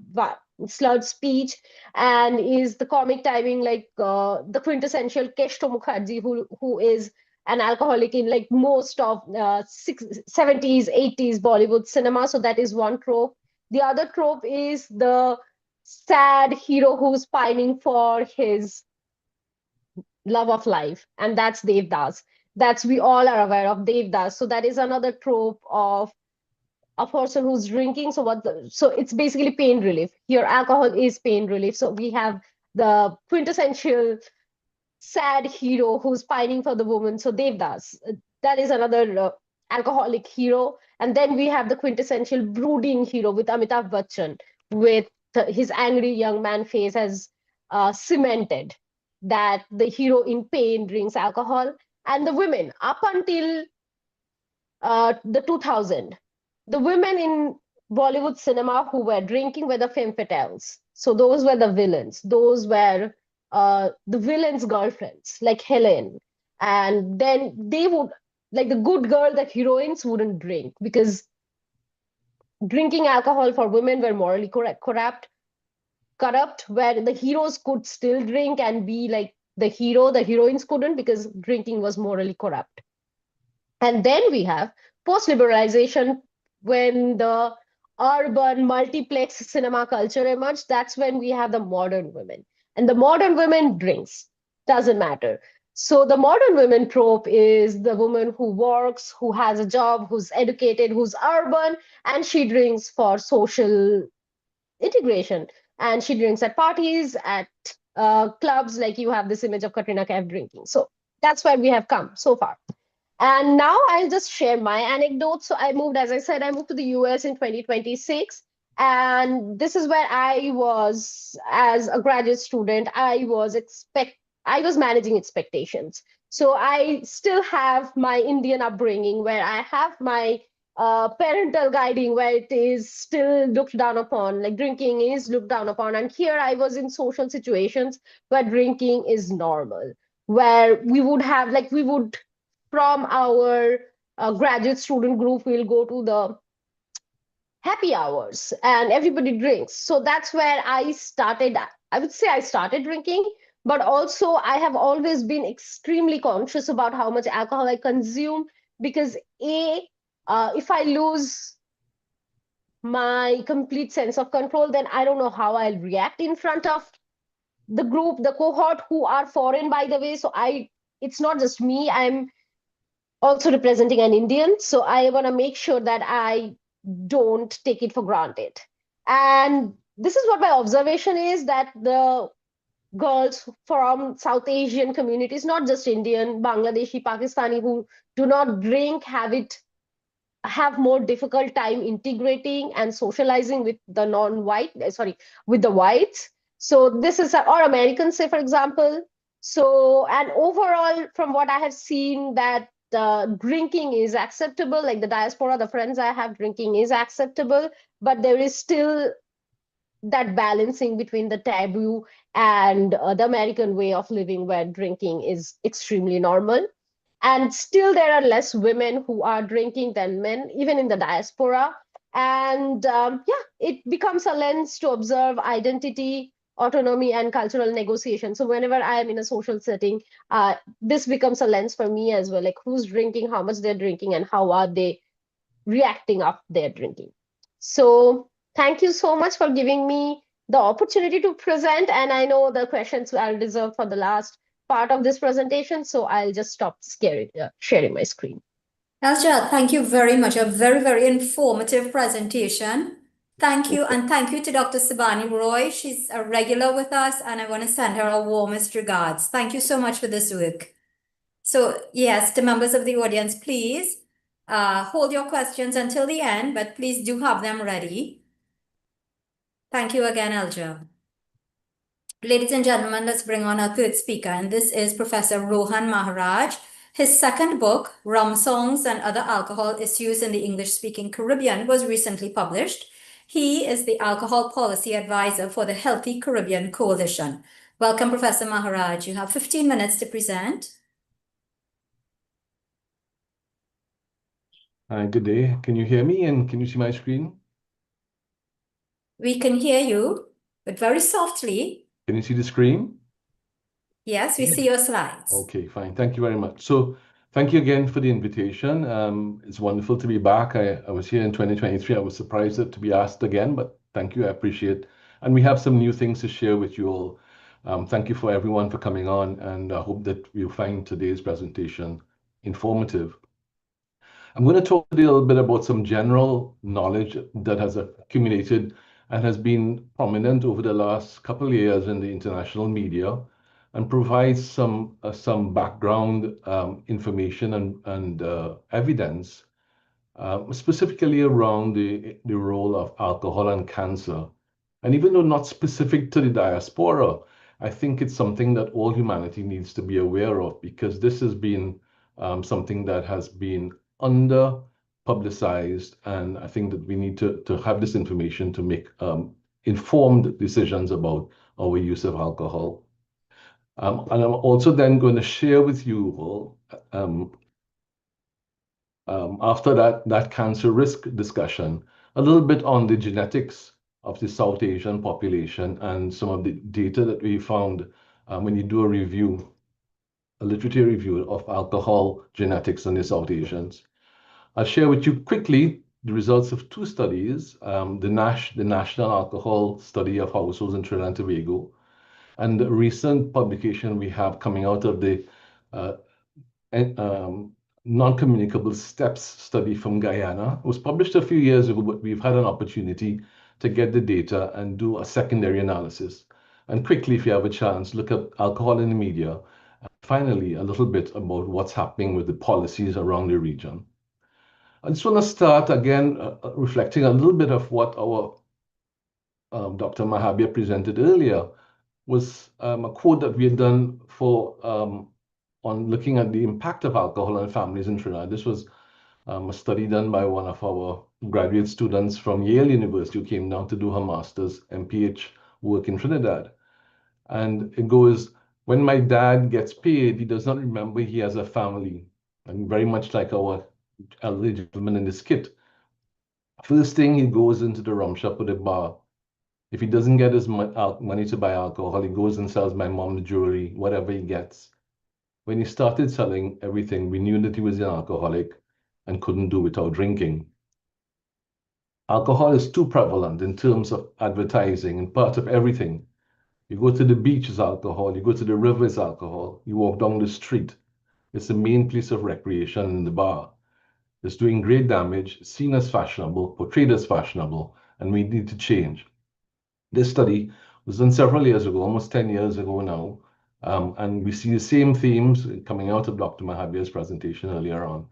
speech, and is the comic timing like the quintessential Keshto Mukherjee, who is an alcoholic in like most of 70s, 80s Bollywood cinema. So that is one trope. The other trope is the sad hero who's pining for his love of life, and that's Devdas. That's, we all are aware of Devdas. So that is another trope of a person who's drinking. So it's basically pain relief. Here, alcohol is pain relief. So we have the quintessential sad hero who's pining for the woman. So Devdas, that is another alcoholic hero. And then we have the quintessential brooding hero with Amitabh Bachchan, with his angry young man face has cemented that the hero in pain drinks alcohol. And the women, up until the 2000, the women in Bollywood cinema who were drinking were the femme fatales. So those were the villains. Those were the villains' girlfriends, like Helen. And then they would, like the good girl, the heroines wouldn't drink, because drinking alcohol for women were morally corrupt, where the heroes could still drink and be like the hero, the heroines couldn't, because drinking was morally corrupt. And then we have post-liberalization, when the urban multiplex cinema culture emerged. That's when we have the modern women, and the modern women drinks, doesn't matter. So the modern women trope is the woman who works, who has a job, who's educated, who's urban, and she drinks for social integration. And she drinks at parties, at clubs, like you have this image of Katrina Kaif drinking. So that's where we have come so far. And now I'll just share my anecdote. So I moved, as I said, I moved to the US in 2026. And this is where I was, as a graduate student, I was managing expectations. So I still have my Indian upbringing, where I have my parental guiding, where it is still looked down upon, like drinking is looked down upon. And here I was in social situations where drinking is normal, where we would have, like, we would, from our graduate student group, we'll go to the happy hours and everybody drinks. So that's where I started. I would say I started drinking, but also I have always been extremely conscious about how much alcohol I consume, because if I lose my complete sense of control, then I don't know how I'll react in front of the group, the cohort, who are foreign, by the way. So it's not just me, I'm also representing an Indian. So I want to make sure that I don't take it for granted. And this is what my observation is, that the girls from South Asian communities, not just Indian, Bangladeshi, Pakistani, who do not drink, have more difficult time integrating and socializing with the with the whites. So this is, or Americans, say, for example. So, and overall, from what I have seen, that drinking is acceptable, like the diaspora, the friends I have, drinking is acceptable, but there is still that balancing between the taboo and the American way of living, where drinking is extremely normal. And still there are less women who are drinking than men, even in the diaspora. And yeah, it becomes a lens to observe identity, autonomy, and cultural negotiation. So whenever I am in a social setting, this becomes a lens for me as well, like who's drinking, how much they're drinking, and how are they reacting up their drinking. So thank you so much for giving me the opportunity to present. And I know the questions I'll reserve for the last part of this presentation, so I'll just stop sharing my screen. Elja, thank you very much. A very, very informative presentation. Thank you. And thank you to Dr. Sibani Roy. She's a regular with us, and I want to send her our warmest regards. Thank you so much for this work. So yes, to members of the audience, please hold your questions until the end, but please do have them ready. Thank you again, Elja. Ladies and gentlemen, let's bring on our third speaker, and this is Professor Rohan Maharaj. His second book, Rum Songs and Other Alcohol Issues in the English-Speaking Caribbean, was recently published. He is the Alcohol Policy Advisor for the Healthy Caribbean Coalition. Welcome, Professor Maharaj. You have 15 minutes to present. Hi, good day. Can you hear me and can you see my screen? We can hear you, but very softly. Can you see the screen? Yes, we see your slides. Okay, fine. Thank you very much. So thank you again for the invitation. It's wonderful to be back. I was here in 2023. I was surprised to be asked again, but thank you. I appreciate it. And we have some new things to share with you all. Thank you for everyone for coming on, and I hope that you'll find today's presentation informative. I'm going to talk a little bit about some general knowledge that has accumulated and has been prominent over the last couple of years in the international media, and provide some background information and evidence, specifically around the role of alcohol and cancer. And even though not specific to the diaspora, I think it's something that all humanity needs to be aware of, because this has been something that has been under publicized, and I think that we need to have this information to make informed decisions about our use of alcohol. And I'm also then going to share with you all, after that cancer risk discussion, a little bit on the genetics of the South Asian population and some of the data that we found when you do a literature review of alcohol genetics in the South Asians. I'll share with you quickly the results of two studies, the National Alcohol Study of Households in Trinidad and Tobago, and the recent publication we have coming out of the non-communicable steps study from Guyana. It was published a few years ago, but we've had an opportunity to get the data and do a secondary analysis. And quickly, if you have a chance, look up alcohol in the media. Finally, a little bit about what's happening with the policies around the region. I just want to start again reflecting a little bit of what our Dr. Mahabir presented earlier, was a quote that we had done for on looking at the impact of alcohol on families in Trinidad. This was a study done by one of our graduate students from Yale University who came down to do her master's MPH work in Trinidad. And it goes, when my dad gets paid, he does not remember he has a family. And very much like our elderly gentleman in the skit. First thing, he goes into the rum shop or the bar. If he doesn't get his money to buy alcohol, he goes and sells my mom's jewelry, whatever he gets. When he started selling everything, we knew that he was an alcoholic and couldn't do without drinking. Alcohol is too prevalent in terms of advertising and part of everything. You go to the beach, it's alcohol. You go to the river, it's alcohol. You walk down the street, it's the main place of recreation in the bar. It's doing great damage, seen as fashionable, portrayed as fashionable, and we need to change. This study was done several years ago, almost 10 years ago now, and we see the same themes coming out of Dr. Mahabir's presentation earlier on.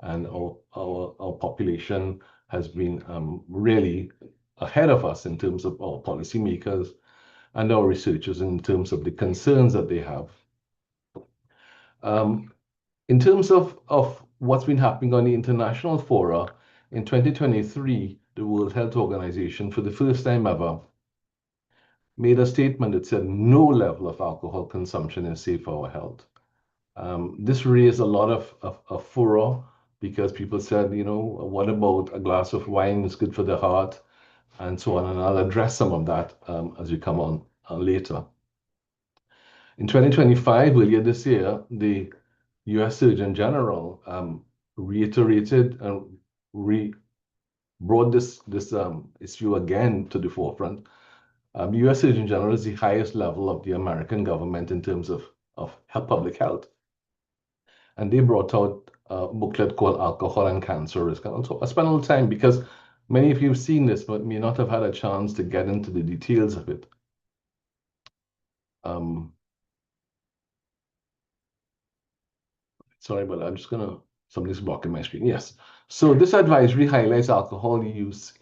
And our population has been really ahead of us in terms of our policymakers and our researchers in terms of the concerns that they have. In terms of what's been happening on the international fora, in 2023, the World Health Organization, for the first time ever, made a statement that said no level of alcohol consumption is safe for our health. This raised a lot of furor because people said, you know, what about a glass of wine is good for the heart, and so on. And I'll address some of that as we come on later. In 2025, earlier this year, the U.S. Surgeon General reiterated and brought this issue again to the forefront. The U.S. Surgeon General is the highest level of the American government in terms of public health. And they brought out a booklet called Alcohol and Cancer Risk. And also, I spent a little time because many of you have seen this, but may not have had a chance to get into the details of it. Sorry, but I'm just gonna, somebody's blocking my screen. Yes. So this advisory highlights alcohol use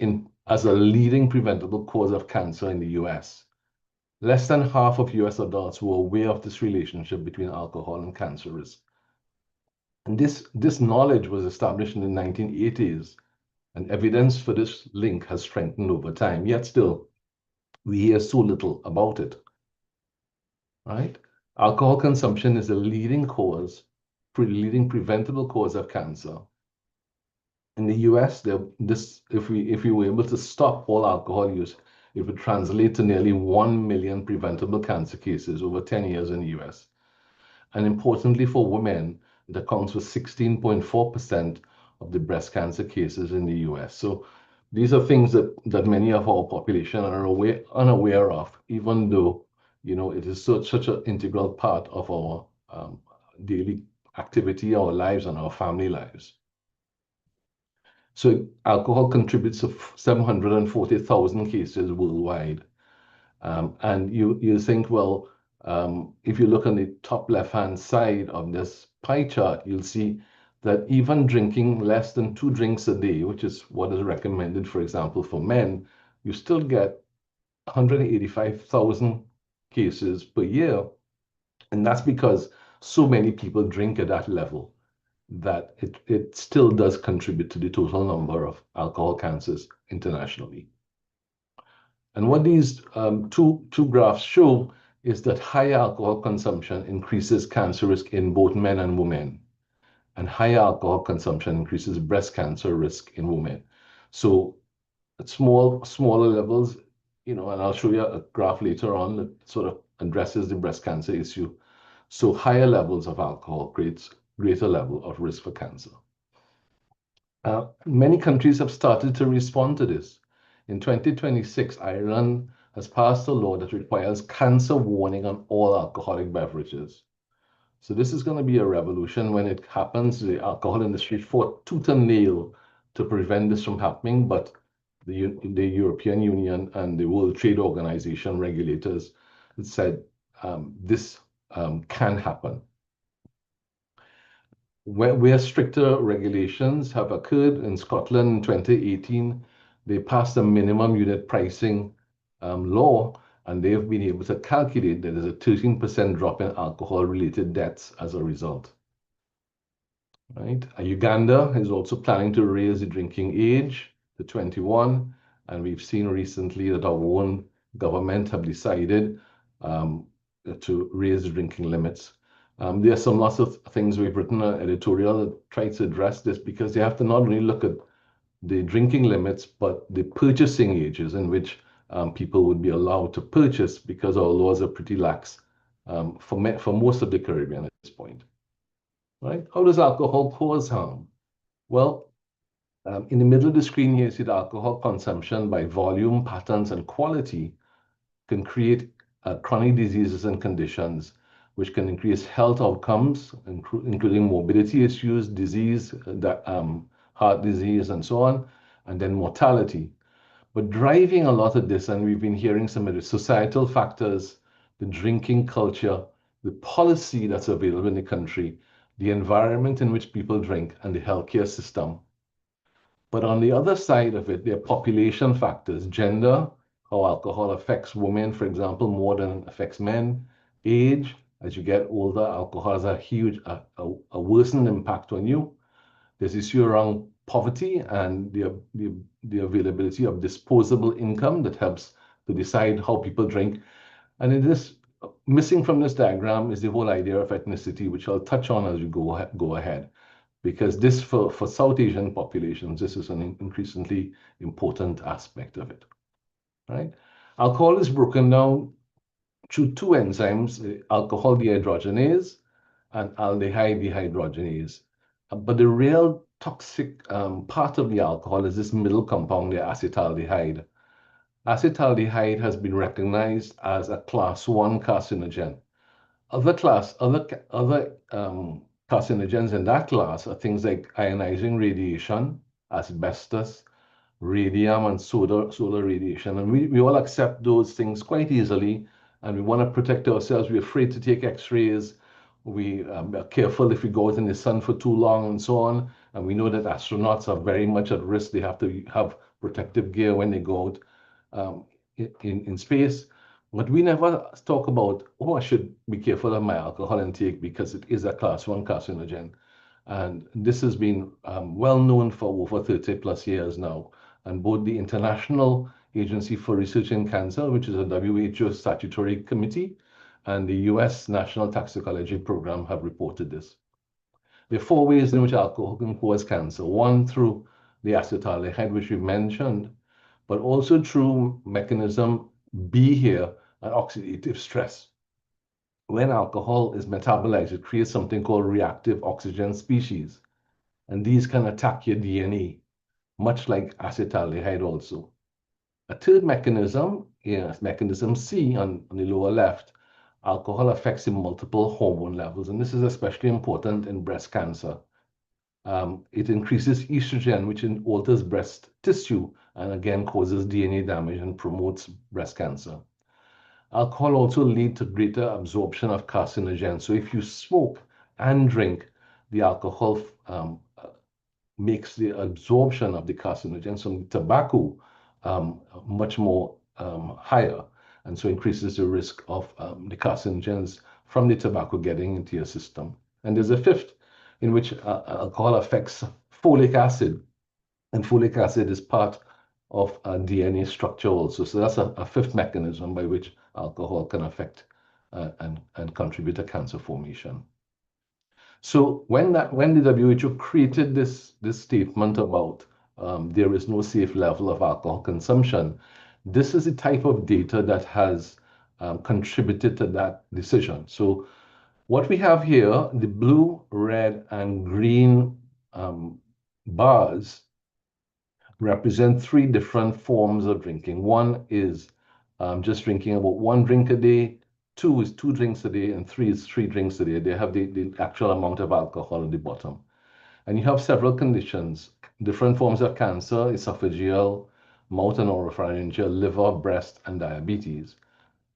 as a leading preventable cause of cancer in the US. Less than half of US adults were aware of this relationship between alcohol and cancer risk. And this knowledge was established in the 1980s, and evidence for this link has strengthened over time. Yet still, we hear so little about it. Right? Alcohol consumption is a leading preventable cause of cancer. In the US, if we were able to stop all alcohol use, it would translate to nearly 1 million preventable cancer cases over 10 years in the US. And importantly for women, it accounts for 16.4% of the breast cancer cases in the US. So these are things that many of our population are unaware of, even though, you know, it is such an integral part of our daily activity, our lives, and our family lives. So alcohol contributes to 740,000 cases worldwide. And you think, well, if you look on the top left-hand side of this pie chart, you'll see that even drinking less than 2 drinks a day, which is what is recommended, for example, for men, you still get 185,000 cases per year. And that's because so many people drink at that level that it still does contribute to the total number of alcohol cancers internationally. And what these two graphs show is that high alcohol consumption increases cancer risk in both men and women, and high alcohol consumption increases breast cancer risk in women. So at smaller levels, you know, and I'll show you a graph later on that sort of addresses the breast cancer issue. So higher levels of alcohol creates greater level of risk for cancer. Many countries have started to respond to this. In 2026, Ireland has passed a law that requires cancer warning on all alcoholic beverages. So this is going to be a revolution when it happens. The alcohol industry fought tooth and nail to prevent this from happening, but the European Union and the World Trade Organization regulators that said this can happen. Where stricter regulations have occurred in Scotland in 2018, they passed a minimum unit pricing law, and they've been able to calculate that there's a 13% drop in alcohol-related deaths as a result. Right? Uganda is also planning to raise the drinking age to 21, and we've seen recently that our own government have decided to raise the drinking limits. There are some lots of things we've written an editorial that tries to address this, because they have to not only look at the drinking limits, but the purchasing ages in which people would be allowed to purchase, because our laws are pretty lax for most of the Caribbean at this point. Right? How does alcohol cause harm? Well, in the middle of the screen here, you see the alcohol consumption by volume, patterns, and quality can create chronic diseases and conditions, which can increase health outcomes, including morbidity issues, disease, heart disease, and so on, and then mortality. But driving a lot of this, and we've been hearing some of the societal factors, the drinking culture, the policy that's available in the country, the environment in which people drink, and the healthcare system. But on the other side of it, there are population factors, gender, how alcohol affects women, for example, more than it affects men, age. As you get older, alcohol has a worsened impact on you. There's issue around poverty and the availability of disposable income that helps to decide how people drink. And in this, missing from this diagram is the whole idea of ethnicity, which I'll touch on as we go ahead. Because this, for South Asian populations, this is an increasingly important aspect of it. Right? Alcohol is broken down through two enzymes, alcohol dehydrogenase and aldehyde dehydrogenase. But the real toxic part of the alcohol is this middle compound, the acetaldehyde. Acetaldehyde has been recognized as a class 1 carcinogen. Other carcinogens in that class are things like ionizing radiation, asbestos, radium, and solar radiation. And we all accept those things quite easily, and we want to protect ourselves. We're afraid to take x-rays. We are careful if we go out in the sun for too long and so on. And we know that astronauts are very much at risk. They have to have protective gear when they go out in space. But we never talk about, oh, I should be careful of my alcohol intake because it is a class 1 carcinogen. And this has been well known for over 30 plus years now. And both the International Agency for Research in Cancer, which is a WHO statutory committee, and the US National Toxicology Program have reported this. There are 4 ways in which alcohol can cause cancer. One, through the acetaldehyde, which we mentioned, but also through mechanism B here, and oxidative stress. When alcohol is metabolized, it creates something called reactive oxygen species. And these can attack your DNA, much like acetaldehyde also. A third mechanism is mechanism C on the lower left. Alcohol affects the multiple hormone levels, and this is especially important in breast cancer. It increases estrogen, which alters breast tissue, and again causes DNA damage and promotes breast cancer. Alcohol also leads to greater absorption of carcinogens. So if you smoke and drink, the alcohol makes the absorption of the carcinogens from tobacco much more higher, and so increases the risk of the carcinogens from the tobacco getting into your system. And there's a fifth in which alcohol affects folic acid, and folic acid is part of DNA structure also. So that's a fifth mechanism by which alcohol can affect and contribute to cancer formation. So when the WHO created this statement about there is no safe level of alcohol consumption, this is the type of data that has contributed to that decision. So what we have here, the blue, red, and green bars represent 3 different forms of drinking. One is just drinking about 1 drink a day, 2 is 2 drinks a day, and 3 is 3 drinks a day. They have the actual amount of alcohol at the bottom. And you have several conditions, different forms of cancer, esophageal, mouth and oropharyngeal, liver, breast, and diabetes.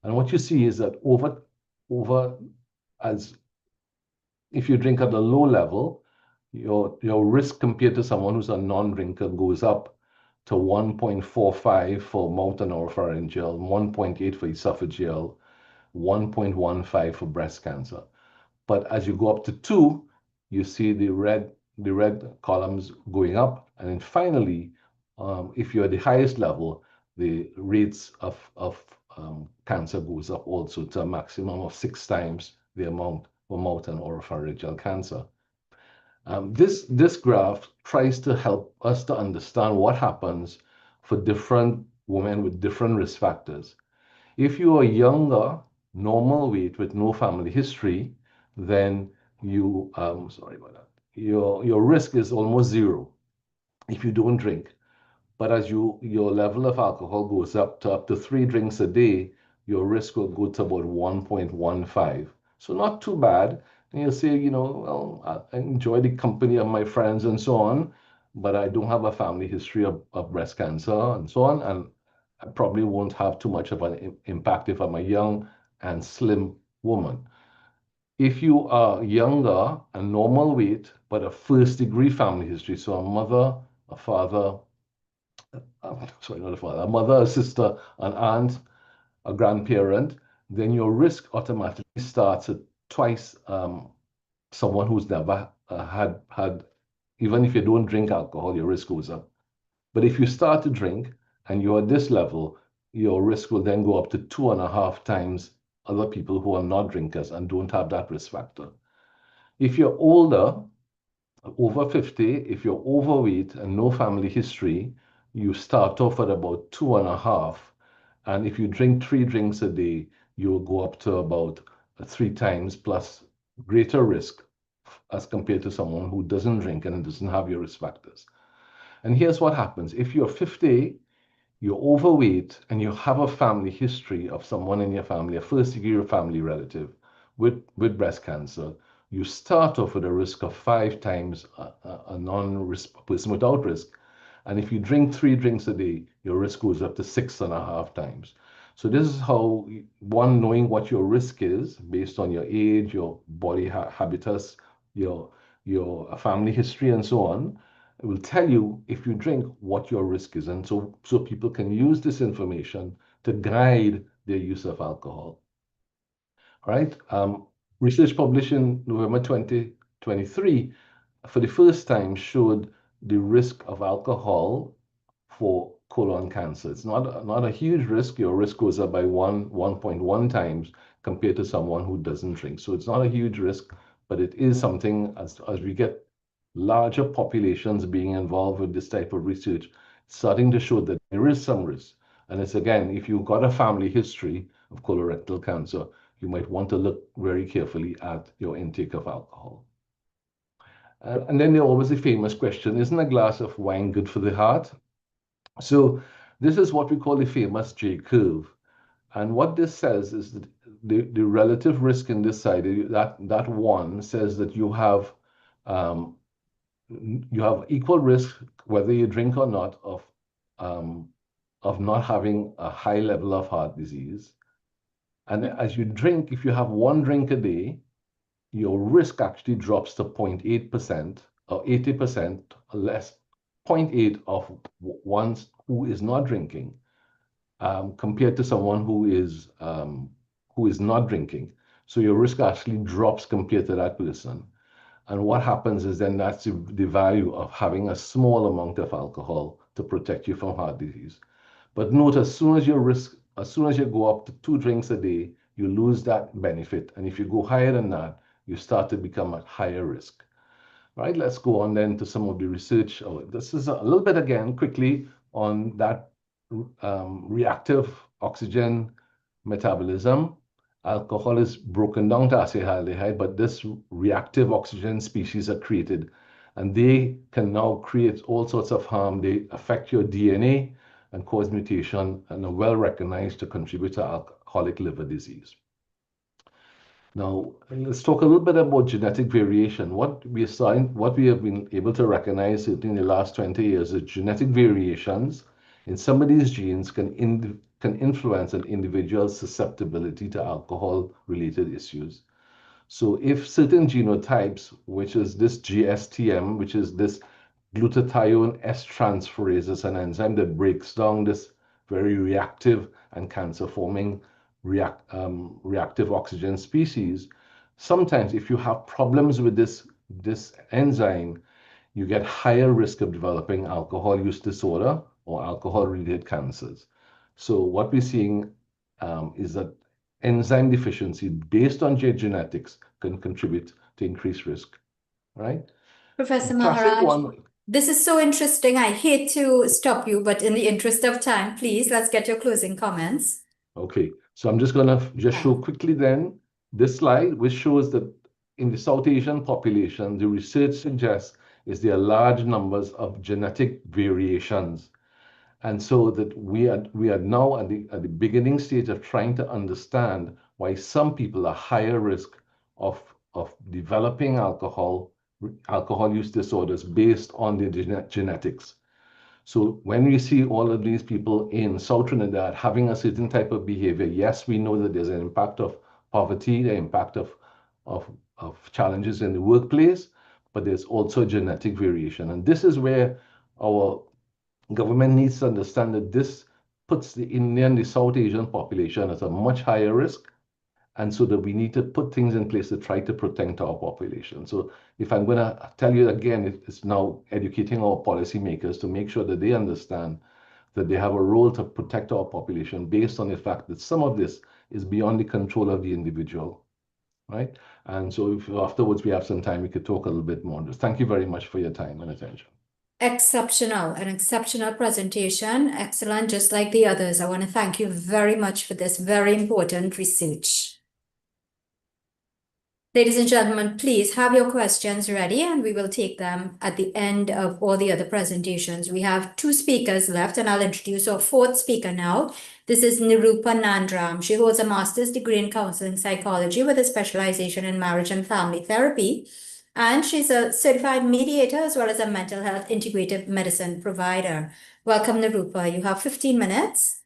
And what you see is that as if you drink at a low level, your risk compared to someone who's a non-drinker goes up to 1.45 for mouth and oropharyngeal, 1.8 for esophageal, 1.15 for breast cancer. But as you go up to 2, you see the red columns going up. And then finally, if you're at the highest level, the rates of cancer goes up also to a maximum of 6 times the amount for mouth and oropharyngeal cancer. This graph tries to help us to understand what happens for different women with different risk factors. If you are younger, normal weight with no family history, then you, sorry about that, your risk is almost zero if you don't drink. But as your level of alcohol goes up to 3 drinks a day, your risk will go to about 1.15. So not too bad. And you'll say, well, I enjoy the company of my friends and so on, but I don't have a family history of breast cancer and so on. And I probably won't have too much of an impact if I'm a young and slim woman. If you are younger and normal weight, but a first-degree family history, so a mother, a father, sorry, not a father, a mother, a sister, an aunt, a grandparent, then your risk automatically starts at twice someone who's never had, even if you don't drink alcohol, your risk goes up. But if you start to drink and you're at this level, your risk will then go up to 2.5 times other people who are not drinkers and don't have that risk factor. If you're older, over 50, if you're overweight and no family history, you start off at about 2.5. And if you drink 3 drinks a day, you'll go up to about 3 times plus greater risk as compared to someone who doesn't drink and doesn't have your risk factors. And here's what happens. If you're 50, you're overweight, and you have a family history of someone in your family, a first-degree family relative with breast cancer, you start off with a risk of 5 times a non-risk person without risk. And if you drink 3 drinks a day, your risk goes up to 6.5 times. So this is how, one, knowing what your risk is based on your age, your body habitus, your family history, and so on, it will tell you, if you drink, what your risk is. And so people can use this information to guide their use of alcohol. All right. Research published in November 2023, for the first time, showed the risk of alcohol for colon cancer. It's not a huge risk. Your risk goes up by 1.1 times compared to someone who doesn't drink. So it's not a huge risk, but it is something, as we get larger populations being involved with this type of research, starting to show that there is some risk. And it's, again, if you've got a family history of colorectal cancer, you might want to look very carefully at your intake of alcohol. And then there's always a famous question, isn't a glass of wine good for the heart? So this is what we call the famous J curve. And what this says is that the relative risk in this side, that one says that you have equal risk, whether you drink or not, of not having a high level of heart disease. And as you drink, if you have 1 drink a day, your risk actually drops to 0.8% or 80% less, 0.8 of one who is not drinking, compared to someone who is not drinking. So your risk actually drops compared to that person. And what happens is then that's the value of having a small amount of alcohol to protect you from heart disease. But note, as soon as you go up to 2 drinks a day, you lose that benefit. And if you go higher than that, you start to become at higher risk. Right, let's go on then to some of the research. This is a little bit, again, quickly on that reactive oxygen metabolism. Alcohol is broken down to acetaldehyde, but this reactive oxygen species are created, and they can now create all sorts of harm. They affect your DNA and cause mutation, and are well recognized to contribute to alcoholic liver disease. Now, let's talk a little bit about genetic variation. What we have been able to recognize in the last 20 years is genetic variations in some of these genes can influence an individual's susceptibility to alcohol-related issues. So if certain genotypes, which is this GSTM, which is this glutathione S-transferase, is an enzyme that breaks down this very reactive and cancer-forming reactive oxygen species. Sometimes if you have problems with this enzyme, you get higher risk of developing alcohol use disorder or alcohol-related cancers. So what we're seeing is that enzyme deficiency based on your genetics can contribute to increased risk, right? Professor The classic Maharaj, one, this is so interesting. I hate to stop you, but in the interest of time, please, let's get your closing comments. okay, so I'm just gonna just show quickly then this slide, which shows that in the South Asian population, the research suggests is there are large numbers of genetic variations. And so that we are now at the beginning stage of trying to understand why some people are higher risk of developing alcohol use disorders based on their genetics. So when we see all of these people in South Trinidad having a certain type of behavior, yes, we know that there's an impact of poverty, the impact of challenges in the workplace, but there's also genetic variation. And this is where our government needs to understand that this puts the Indian, the South Asian population at a much higher risk. And so that we need to put things in place to try to protect our population. So if I'm going to tell you again, it's now educating our policymakers to make sure that they understand that they have a role to protect our population based on the fact that some of this is beyond the control of the individual, right? And so if afterwards we have some time, we could talk a little bit more. Thank you very much for your time and attention. Exceptional, an exceptional presentation. Excellent, just like the others. I want to thank you very much for this very important research. Ladies and gentlemen, please have your questions ready and we will take them at the end of all the other presentations. We have 2 speakers left and I'll introduce our 4th speaker now. This is Nirupa Nandram. She holds a master's degree in counseling psychology with a specialization in marriage and family therapy. And she's a certified mediator as well as a mental health integrative medicine provider. Welcome, Nirupa. You have 15 minutes.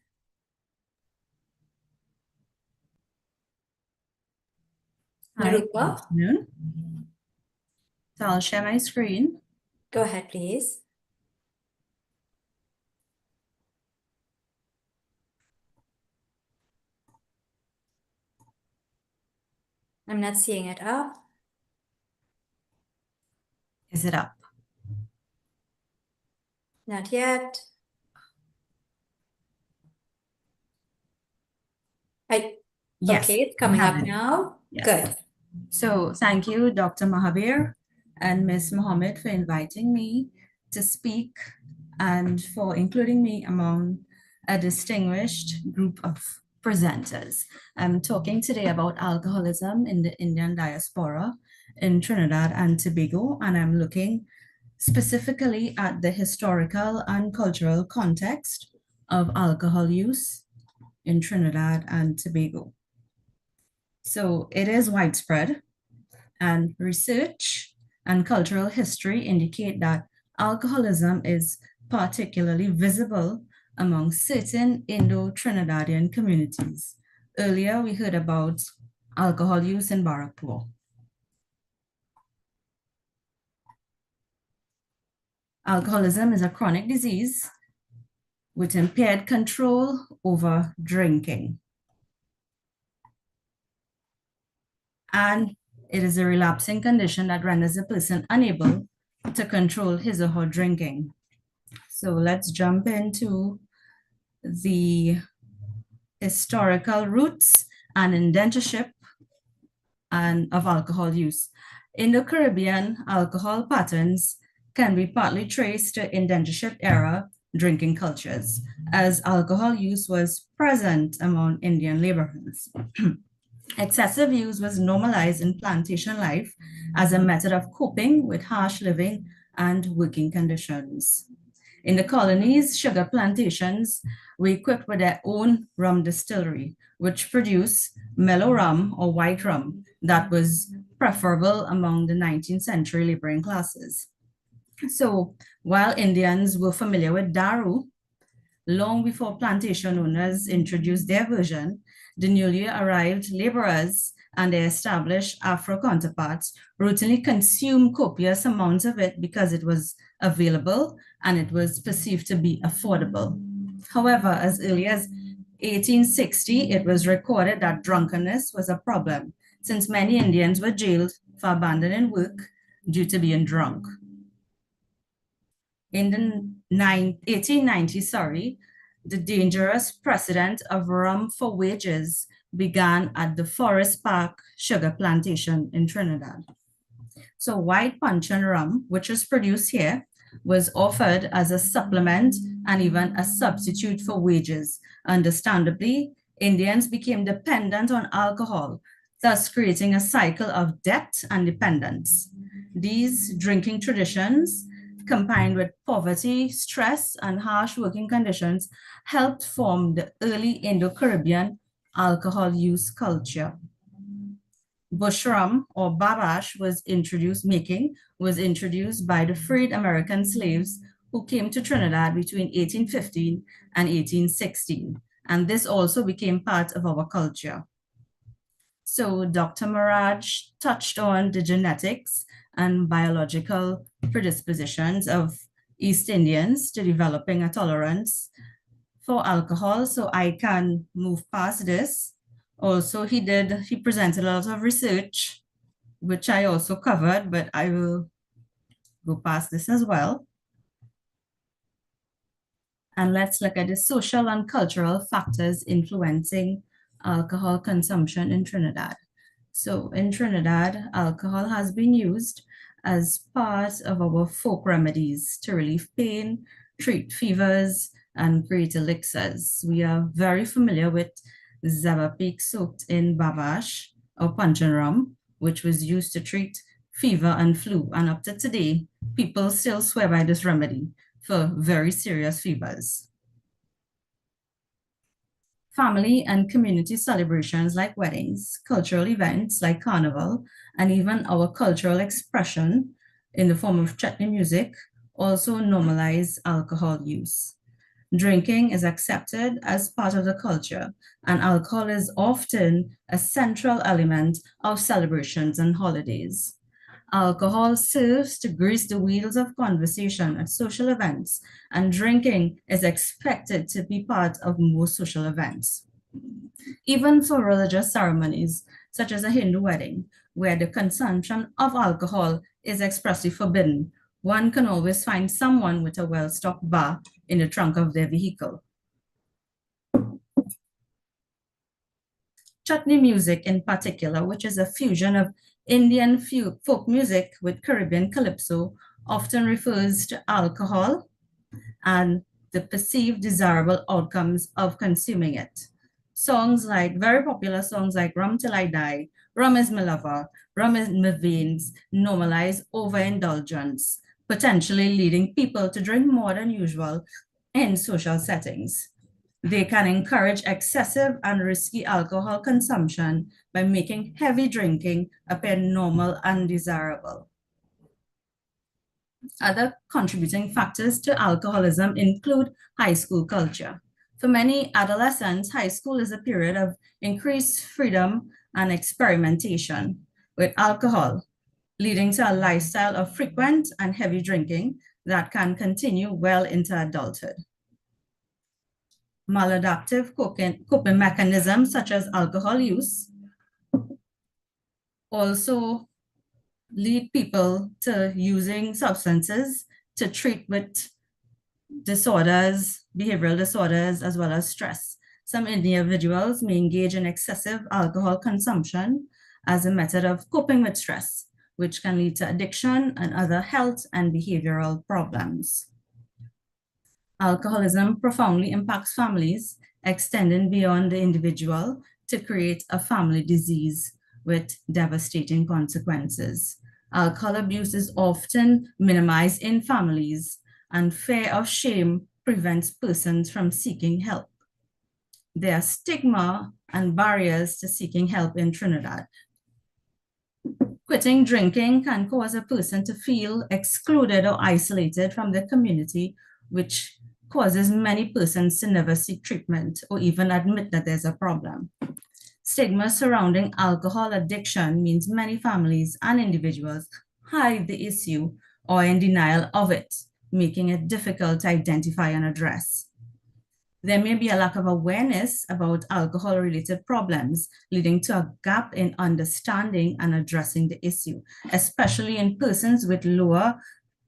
Hi, good Nirupa, afternoon. So I'll share my screen. go ahead, please. I'm not seeing it up. Is it up? Not yet. Yes, Okay, it's we coming have up it. now. Yes. Good. So thank you, Dr. Mahabir and Ms. Mohammed for inviting me to speak and for including me among a distinguished group of presenters. I'm talking today about alcoholism in the Indian diaspora in Trinidad and Tobago, and I'm looking specifically at the historical and cultural context of alcohol use in Trinidad and Tobago. So it is widespread, and research and cultural history indicate that alcoholism is particularly visible among certain Indo-Trinidadian communities. Earlier, we heard about alcohol use in Barrackpore. Alcoholism is a chronic disease with impaired control over drinking. And it is a relapsing condition that renders a person unable to control his or her drinking. So let's jump into the historical roots and indentureship of alcohol use. In the Caribbean, alcohol patterns can be partly traced to indentureship era drinking cultures, as alcohol use was present among Indian neighborhoods. Excessive use was normalized in plantation life as a method of coping with harsh living and working conditions. In the colonies, sugar plantations were equipped with their own rum distillery, which produced mellow rum or white rum that was preferable among the 19th century laboring classes. So while Indians were familiar with daru, Long before plantation owners introduced their version, the newly arrived laborers and their established Afro counterparts routinely consumed copious amounts of it because it was available and it was perceived to be affordable. However, as early as 1860, it was recorded that drunkenness was a problem, since many Indians were jailed for abandoning work due to being drunk. In the 1890s, the dangerous precedent of rum for wages began at the Forest Park sugar plantation in Trinidad. So white punch and rum, which is produced here, was offered as a supplement and even a substitute for wages. Understandably, Indians became dependent on alcohol, thus creating a cycle of debt and dependence. These drinking traditions, combined with poverty, stress, and harsh working conditions, helped form the early Indo-Caribbean alcohol use culture. Bush rum, or babash, was introduced by the freed American slaves who came to Trinidad between 1815 and 1816, and this also became part of our culture. So Dr. Maraj touched on the genetics and biological predispositions of East Indians to developing a tolerance for alcohol, so I can move past this. Also, he presented a lot of research, which I also covered, but I will go past this as well. And let's look at the social and cultural factors influencing alcohol consumption in Trinidad. So in Trinidad, alcohol has been used as part of our folk remedies to relieve pain, treat fevers, and create elixirs. We are very familiar with Zaba Peak soaked in babash or punch and rum, which was used to treat fever and flu. And up to today, people still swear by this remedy for very serious fevers. Family and community celebrations like weddings, cultural events like carnival, and even our cultural expression in the form of chutney music also normalize alcohol use. Drinking is accepted as part of the culture, and alcohol is often a central element of celebrations and holidays. Alcohol serves to grease the wheels of conversation at social events, and drinking is expected to be part of most social events. Even for religious ceremonies, such as a Hindu wedding, where the consumption of alcohol is expressly forbidden, one can always find someone with a well-stocked bar in the trunk of their vehicle. Chutney music in particular, which is a fusion of Indian folk music with Caribbean calypso, often refers to alcohol and the perceived desirable outcomes of consuming it. Very popular songs like Rum Till I Die, Rum Is My Lover, Rum is My Veins normalize overindulgence, potentially leading people to drink more than usual in social settings. They can encourage excessive and risky alcohol consumption by making heavy drinking appear normal and desirable. Other contributing factors to alcoholism include high school culture. For many adolescents, high school is a period of increased freedom and experimentation with alcohol, leading to a lifestyle of frequent and heavy drinking that can continue well into adulthood. Maladaptive coping mechanisms such as alcohol use also lead people to using substances to treat with disorders, behavioral disorders, as well as stress. Some individuals may engage in excessive alcohol consumption as a method of coping with stress, which can lead to addiction and other health and behavioral problems. Alcoholism profoundly impacts families, extending beyond the individual to create a family disease with devastating consequences. Alcohol abuse is often minimized in families, and fear of shame prevents persons from seeking help. There are stigma and barriers to seeking help in Trinidad. Quitting drinking can cause a person to feel excluded or isolated from the community, which causes many persons to never seek treatment or even admit that there's a problem. Stigma surrounding alcohol addiction means many families and individuals hide the issue or are in denial of it, making it difficult to identify and address. There may be a lack of awareness about alcohol-related problems, leading to a gap in understanding and addressing the issue, especially in persons with lower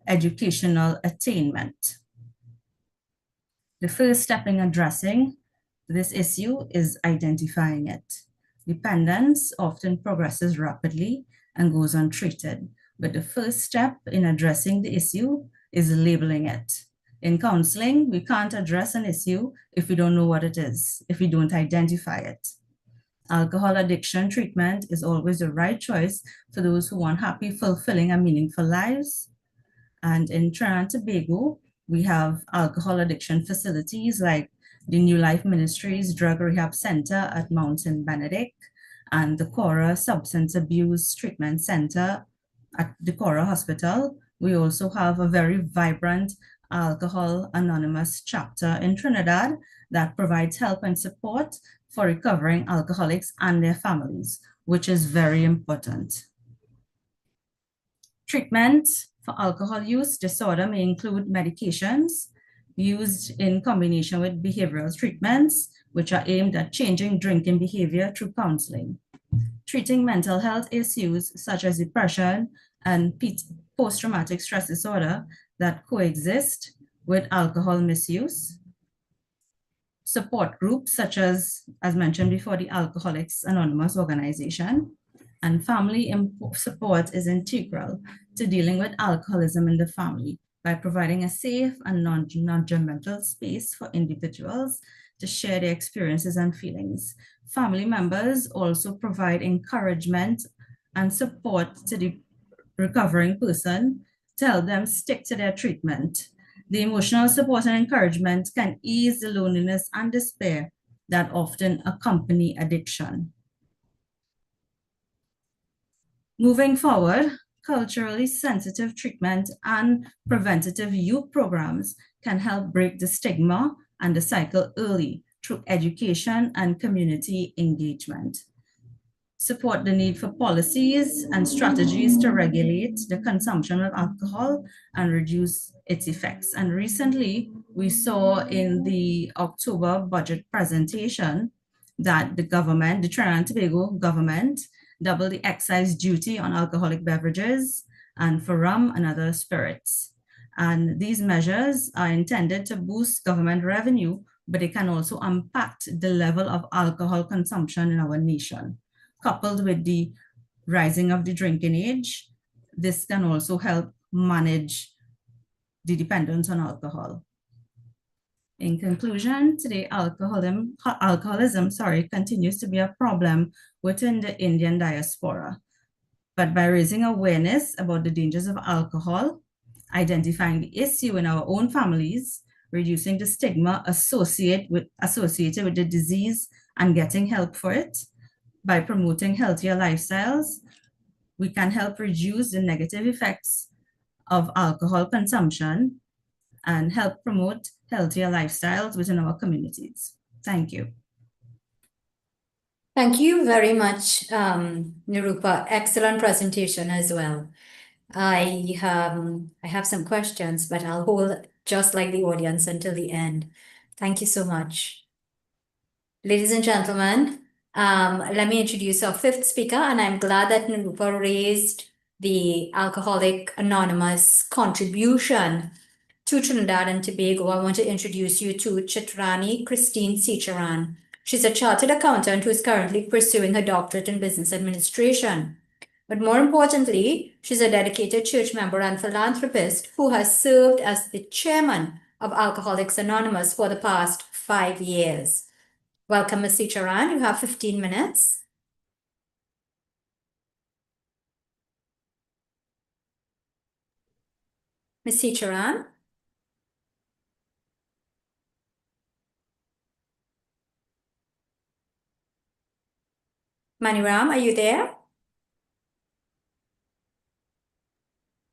educational attainment. The first step in addressing this issue is identifying it. Dependence often progresses rapidly and goes untreated, but the first step in addressing the issue is labeling it. In counseling, we can't address an issue if we don't know what it is, if we don't identify it. Alcohol addiction treatment is always the right choice for those who want happy, fulfilling, and meaningful lives. And in Trinidad and Tobago, we have alcohol addiction facilities like the New Life Ministries Drug Rehab Center at Mount St. Benedict and the Cora Substance Abuse Treatment Center at the Cora Hospital. We also have a very vibrant Alcohol Anonymous chapter in Trinidad that provides help and support for recovering alcoholics and their families, which is very important. Treatment for alcohol use disorder may include medications used in combination with behavioral treatments, which are aimed at changing drinking behavior through counseling. Treating mental health issues such as depression and post-traumatic stress disorder that coexist with alcohol misuse. Support groups such as mentioned before, the Alcoholics Anonymous organization, and family support is integral to dealing with alcoholism in the family by providing a safe and non-judgmental space for individuals to share their experiences and feelings. Family members also provide encouragement and support to the recovering person to help them stick to their treatment. The emotional support and encouragement can ease the loneliness and despair that often accompany addiction. Moving forward, culturally sensitive treatment and preventative youth programs can help break the stigma and the cycle early through education and community engagement. Support the need for policies and strategies to regulate the consumption of alcohol and reduce its effects. And recently, we saw in the October budget presentation that the government, the Trinidad and Tobago government, doubled the excise duty on alcoholic beverages and for rum and other spirits. And these measures are intended to boost government revenue, but it can also impact the level of alcohol consumption in our nation. Coupled with the rising of the drinking age, this can also help manage the dependence on alcohol. In conclusion, today alcoholism continues to be a problem within the Indian diaspora. But by raising awareness about the dangers of alcohol, identifying the issue in our own families, reducing the stigma associated with the disease and getting help for it, by promoting healthier lifestyles, we can help reduce the negative effects of alcohol consumption and help promote healthier lifestyles within our communities. Thank you. Thank you very much, Nirupa. Excellent presentation as well. I have some questions, but I'll hold just like the audience until the end. Thank you so much. Ladies and gentlemen, let me introduce our fifth speaker, and I'm glad that Nirupa raised the Alcoholic Anonymous contribution to Trinidad and Tobago. I want to introduce you to Chitrani Christine Secharan. She's a chartered accountant who is currently pursuing her doctorate in business administration. But more importantly, she's a dedicated church member and philanthropist who has served as the chairman of Alcoholics Anonymous for the past 5 years. Welcome, Ms. Secharan. You have 15 minutes. Ms. Secharan? Maniram, are you there?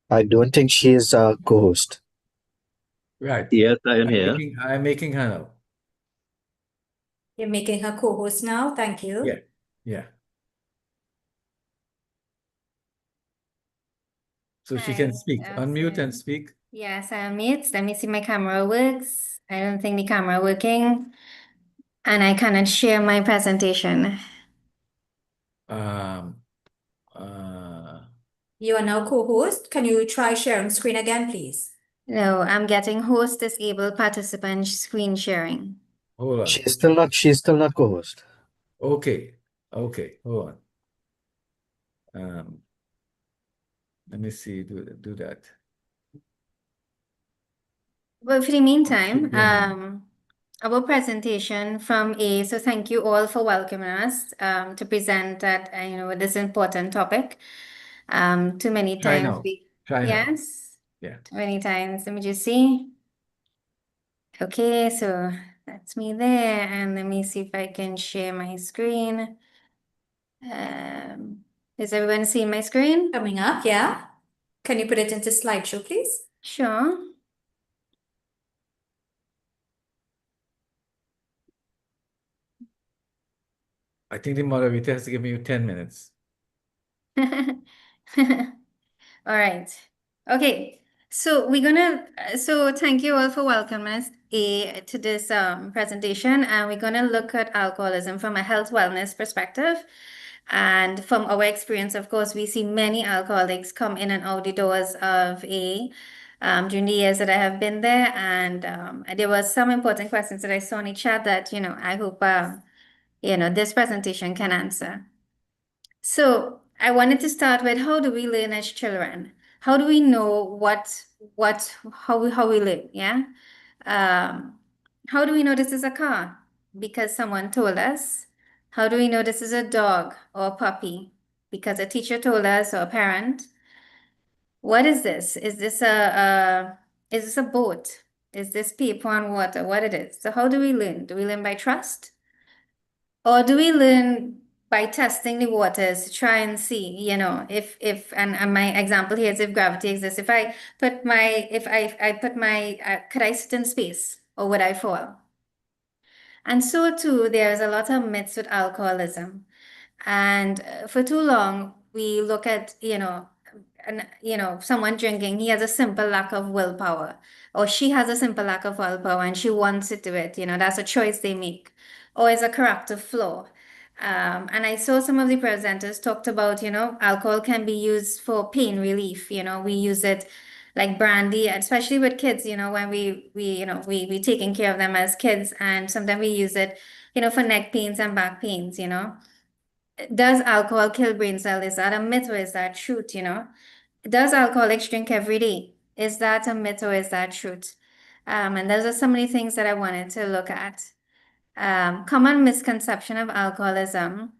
I don't think she is a co-host. Right. Yes, I am here. I'm making her now. You're making her co-host now. Thank you. Yeah. Yeah. So she can Hi, speak. Unmute and speak. yes, I unmute. Let me see my camera works. I don't think the camera working. And I cannot share my presentation. Um, uh, You are now co-host. Can you try sharing screen again, please? No, I'm getting host disable participant screen sharing. hold on. She's still not co-host. Okay. Okay. Hold on. Let me see. Do that. Well, for the meantime, Yeah. our presentation so thank you all for welcoming us to present that, this important topic. Too many Try times now. Try now. yes, Yeah. too many times. Let me just see. Okay, so that's me there, and let me see if I can share my screen. Is everyone seeing my screen? Coming up, yeah. Can you put it into slideshow, please? Sure. I think the moderator has to give me 10 minutes. All right. Okay. So thank you all for welcoming us to this presentation, and we're gonna look at alcoholism from a health wellness perspective. And from our experience, of course, we see many alcoholics come in and out the doors of during the years that I have been there. And there was some important questions that I saw in the chat that, I hope, this presentation can answer. So I wanted to start with, how do we learn as children? How do we know how we live? Yeah. How do we know this is a car? Because someone told us. How do we know this is a dog or a puppy? Because a teacher told us, or a parent. What is this? Is this a boat? Is this paper on water? What it is? So how do we learn? Do we learn by trust? Or do we learn by testing the waters to try and see, if and my example here is if gravity exists. If I put my could I sit in space or would I fall? And so too, there's a lot of myths with alcoholism. And for too long, we look at, someone drinking, he has a simple lack of willpower, or she has a simple lack of willpower and she wants to do it. That's a choice they make, or it's a character flaw. And I saw some of the presenters talked about, alcohol can be used for pain relief. We use it like brandy, especially with kids, when we taking care of them as kids, and sometimes we use it, for neck pains and back pains. Does alcohol kill brain cells? Is that a myth or is that truth? Does alcoholics drink every day? Is that a myth or is that truth? And those are some of the things that I wanted to look at. Common misconception of alcoholism.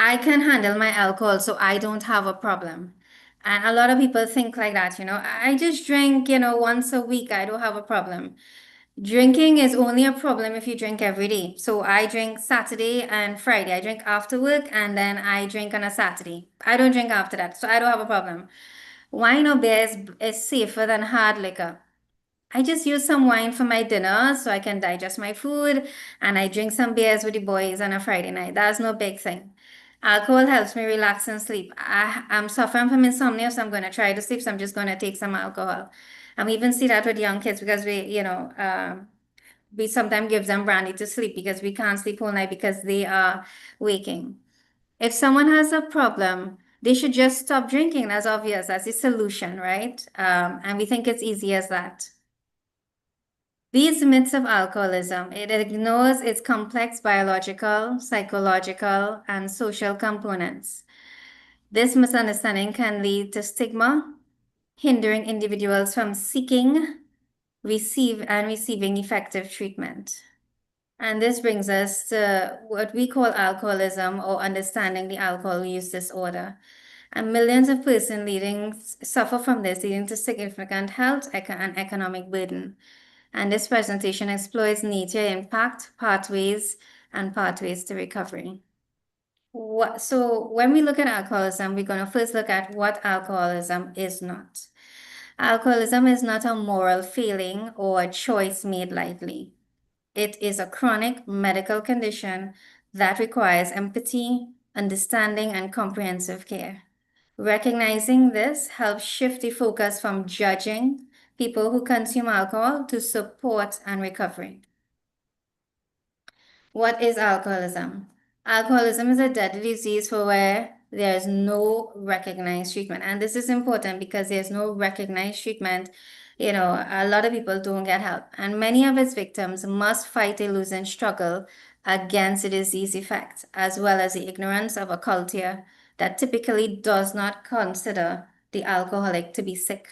I can handle my alcohol, so I don't have a problem. And a lot of people think like that, I just drink, once a week, I don't have a problem. Drinking is only a problem if you drink every day. So I drink Saturday and Friday. I drink after work and then I drink on a Saturday. I don't drink after that, so I don't have a problem. Wine or beer is safer than hard liquor. I just use some wine for my dinner so I can digest my food, and I drink some beers with the boys on a Friday night. That's no big thing. Alcohol helps me relax and sleep. I'm suffering from insomnia, so I'm going to try to sleep, so I'm just going to take some alcohol. And we even see that with young kids because we sometimes give them brandy to sleep because we can't sleep all night because they are waking. If someone has a problem, they should just stop drinking. That's obvious. That's the solution, right? And we think it's easy as that. These myths of alcoholism, it ignores its complex biological, psychological, and social components. This misunderstanding can lead to stigma, hindering individuals from seeking, receiving effective treatment. And this brings us to what we call alcoholism, or understanding the alcohol use disorder. And millions of persons suffer from this, leading to significant health and economic burden. And this presentation explores nature, impact, pathways to recovery. So when we look at alcoholism, we're going to first look at what alcoholism is not. Alcoholism is not a moral failing or a choice made lightly. It is a chronic medical condition that requires empathy, understanding, and comprehensive care. Recognizing this helps shift the focus from judging people who consume alcohol to support and recovery. What is alcoholism? Alcoholism is a deadly disease for where there is no recognized treatment. And this is important because there's no recognized treatment. You know, a lot of people don't get help. And many of its victims must fight a losing struggle against the disease effects, as well as the ignorance of a culture that typically does not consider the alcoholic to be sick.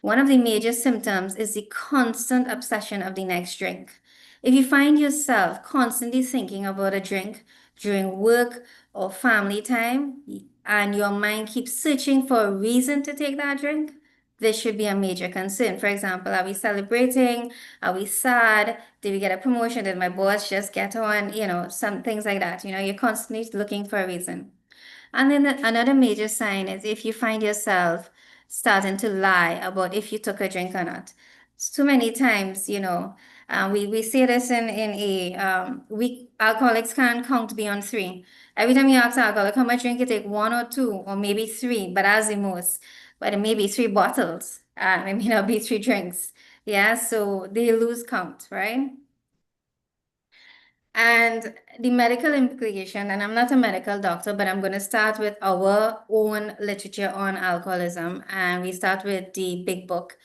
One of the major symptoms is the constant obsession of the next drink. If you find yourself constantly thinking about a drink during work or family time, and your mind keeps searching for a reason to take that drink, this should be a major concern. For example, are we celebrating? Are we sad? Did we get a promotion? Did my boss just get on? You know, some things like that. You know, you're constantly looking for a reason. And then another major sign is if you find yourself starting to lie about if you took a drink or not. Too many times, you know, we see this in we alcoholics can't count beyond 3. Every time you ask an alcoholic how much drink you take, 1 or 2 or maybe 3, but as the most, but it may be 3 bottles. It may not be 3 drinks. Yeah, so they lose count, right? And the medical implication, and I'm not a medical doctor, but I'm going to start with our own literature on alcoholism. And we start with the big book.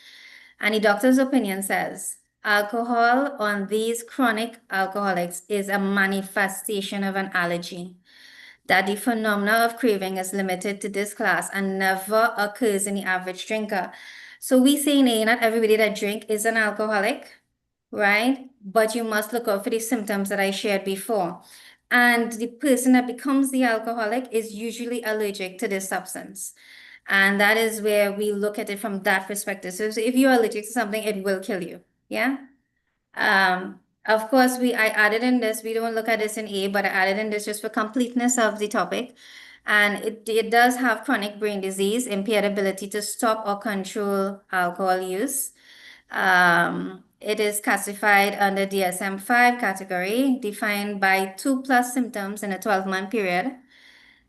And the doctor's opinion says alcohol on these chronic alcoholics is a manifestation of an allergy, that the phenomena of craving is limited to this class and never occurs in the average drinker. So we say, not everybody that drink is an alcoholic, right? But you must look out for the symptoms that I shared before. And the person that becomes the alcoholic is usually allergic to this substance. And that is where we look at it from that perspective. So if you're allergic to something, it will kill you. Yeah. Of course, I added in this, we don't look at this in A, but I added in this just for completeness of the topic. And it does have chronic brain disease, impaired ability to stop or control alcohol use. It is classified under DSM-5 category, defined by 2+ symptoms in a 12-month period,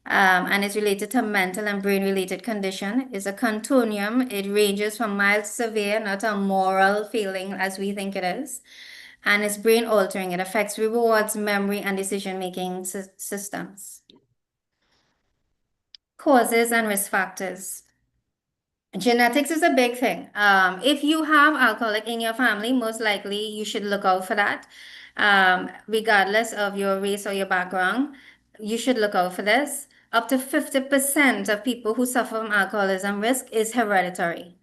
and is related to mental and brain-related condition. It's a continuum. It ranges from mild to severe, not a moral failing as we think it is, and it's brain-altering. It affects rewards, memory, and decision-making systems. Causes and risk factors. Genetics is a big thing. If you have alcoholic in your family, most likely you should look out for that. Regardless of your race or your background, you should look out for this. Up to 50% of people who suffer from alcoholism risk is hereditary.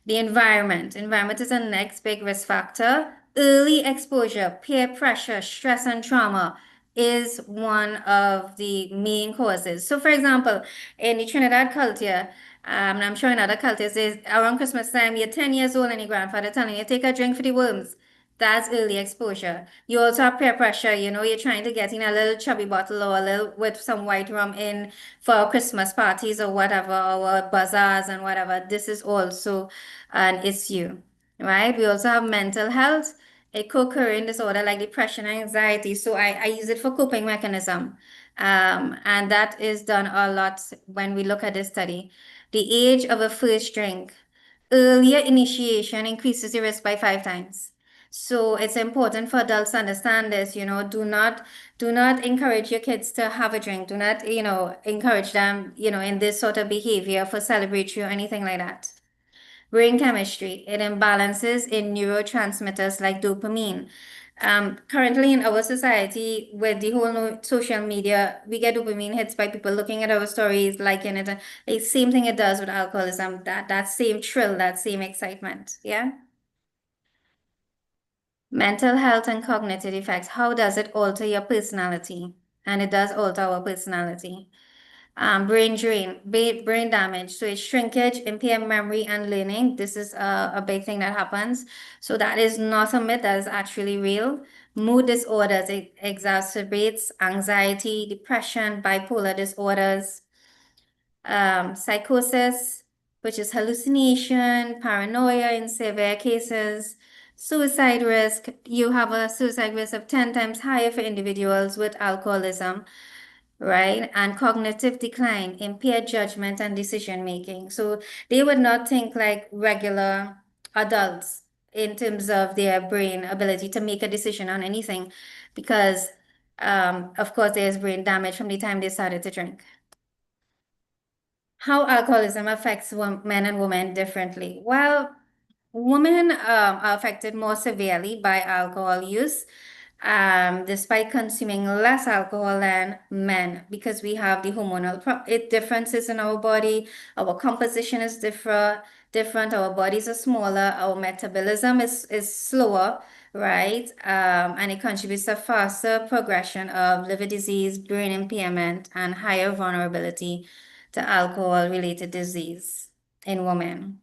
The environment is the next big risk factor. Early exposure, peer pressure, stress, and trauma is one of the main causes. So, for example, in the Trinidad culture, and I'm sure in other cultures, is around Christmas time, you're 10 years old and your grandfather telling you, take a drink for the worms. That's early exposure. You also have peer pressure, you know, you're trying to get in a little chubby bottle or a little with some white rum in for Christmas parties or whatever, or bazaars and whatever. This is also an issue, right? We also have mental health, a co-occurring disorder like depression and anxiety. So I use it for coping mechanism. And that is done a lot when we look at this study. The age of a first drink, earlier initiation increases the risk by 5 times. So it's important for adults to understand this, you know, do not encourage your kids to have a drink. Do not, you know, encourage them, you know, in this sort of behavior for celebratory or anything like that. Brain chemistry, it imbalances in neurotransmitters like dopamine. Currently in our society, with the whole social media, we get dopamine hits by people looking at our stories, liking it. The same thing it does with alcoholism, that same thrill, that same excitement, yeah? Mental health and cognitive effects, how does it alter your personality? And it does alter our personality. Brain drain, brain damage. So it's shrinkage, impaired memory and learning. This is a big thing that happens. So that is not a myth, that is actually real. Mood disorders, it exacerbates anxiety, depression, bipolar disorders, psychosis, which is hallucination, paranoia in severe cases, suicide risk. You have a suicide risk of 10 times higher for individuals with alcoholism, right? And cognitive decline, impaired judgment and decision making. So they would not think like regular adults in terms of their brain ability to make a decision on anything because, of course, there's brain damage from the time they started to drink. How alcoholism affects men and women differently. Well, women are affected more severely by alcohol use, despite consuming less alcohol than men, because we have the hormonal differences in our body. Our composition is different. Our bodies are smaller. Our metabolism is slower, right? And it contributes to faster progression of liver disease, brain impairment, and higher vulnerability to alcohol-related disease in women.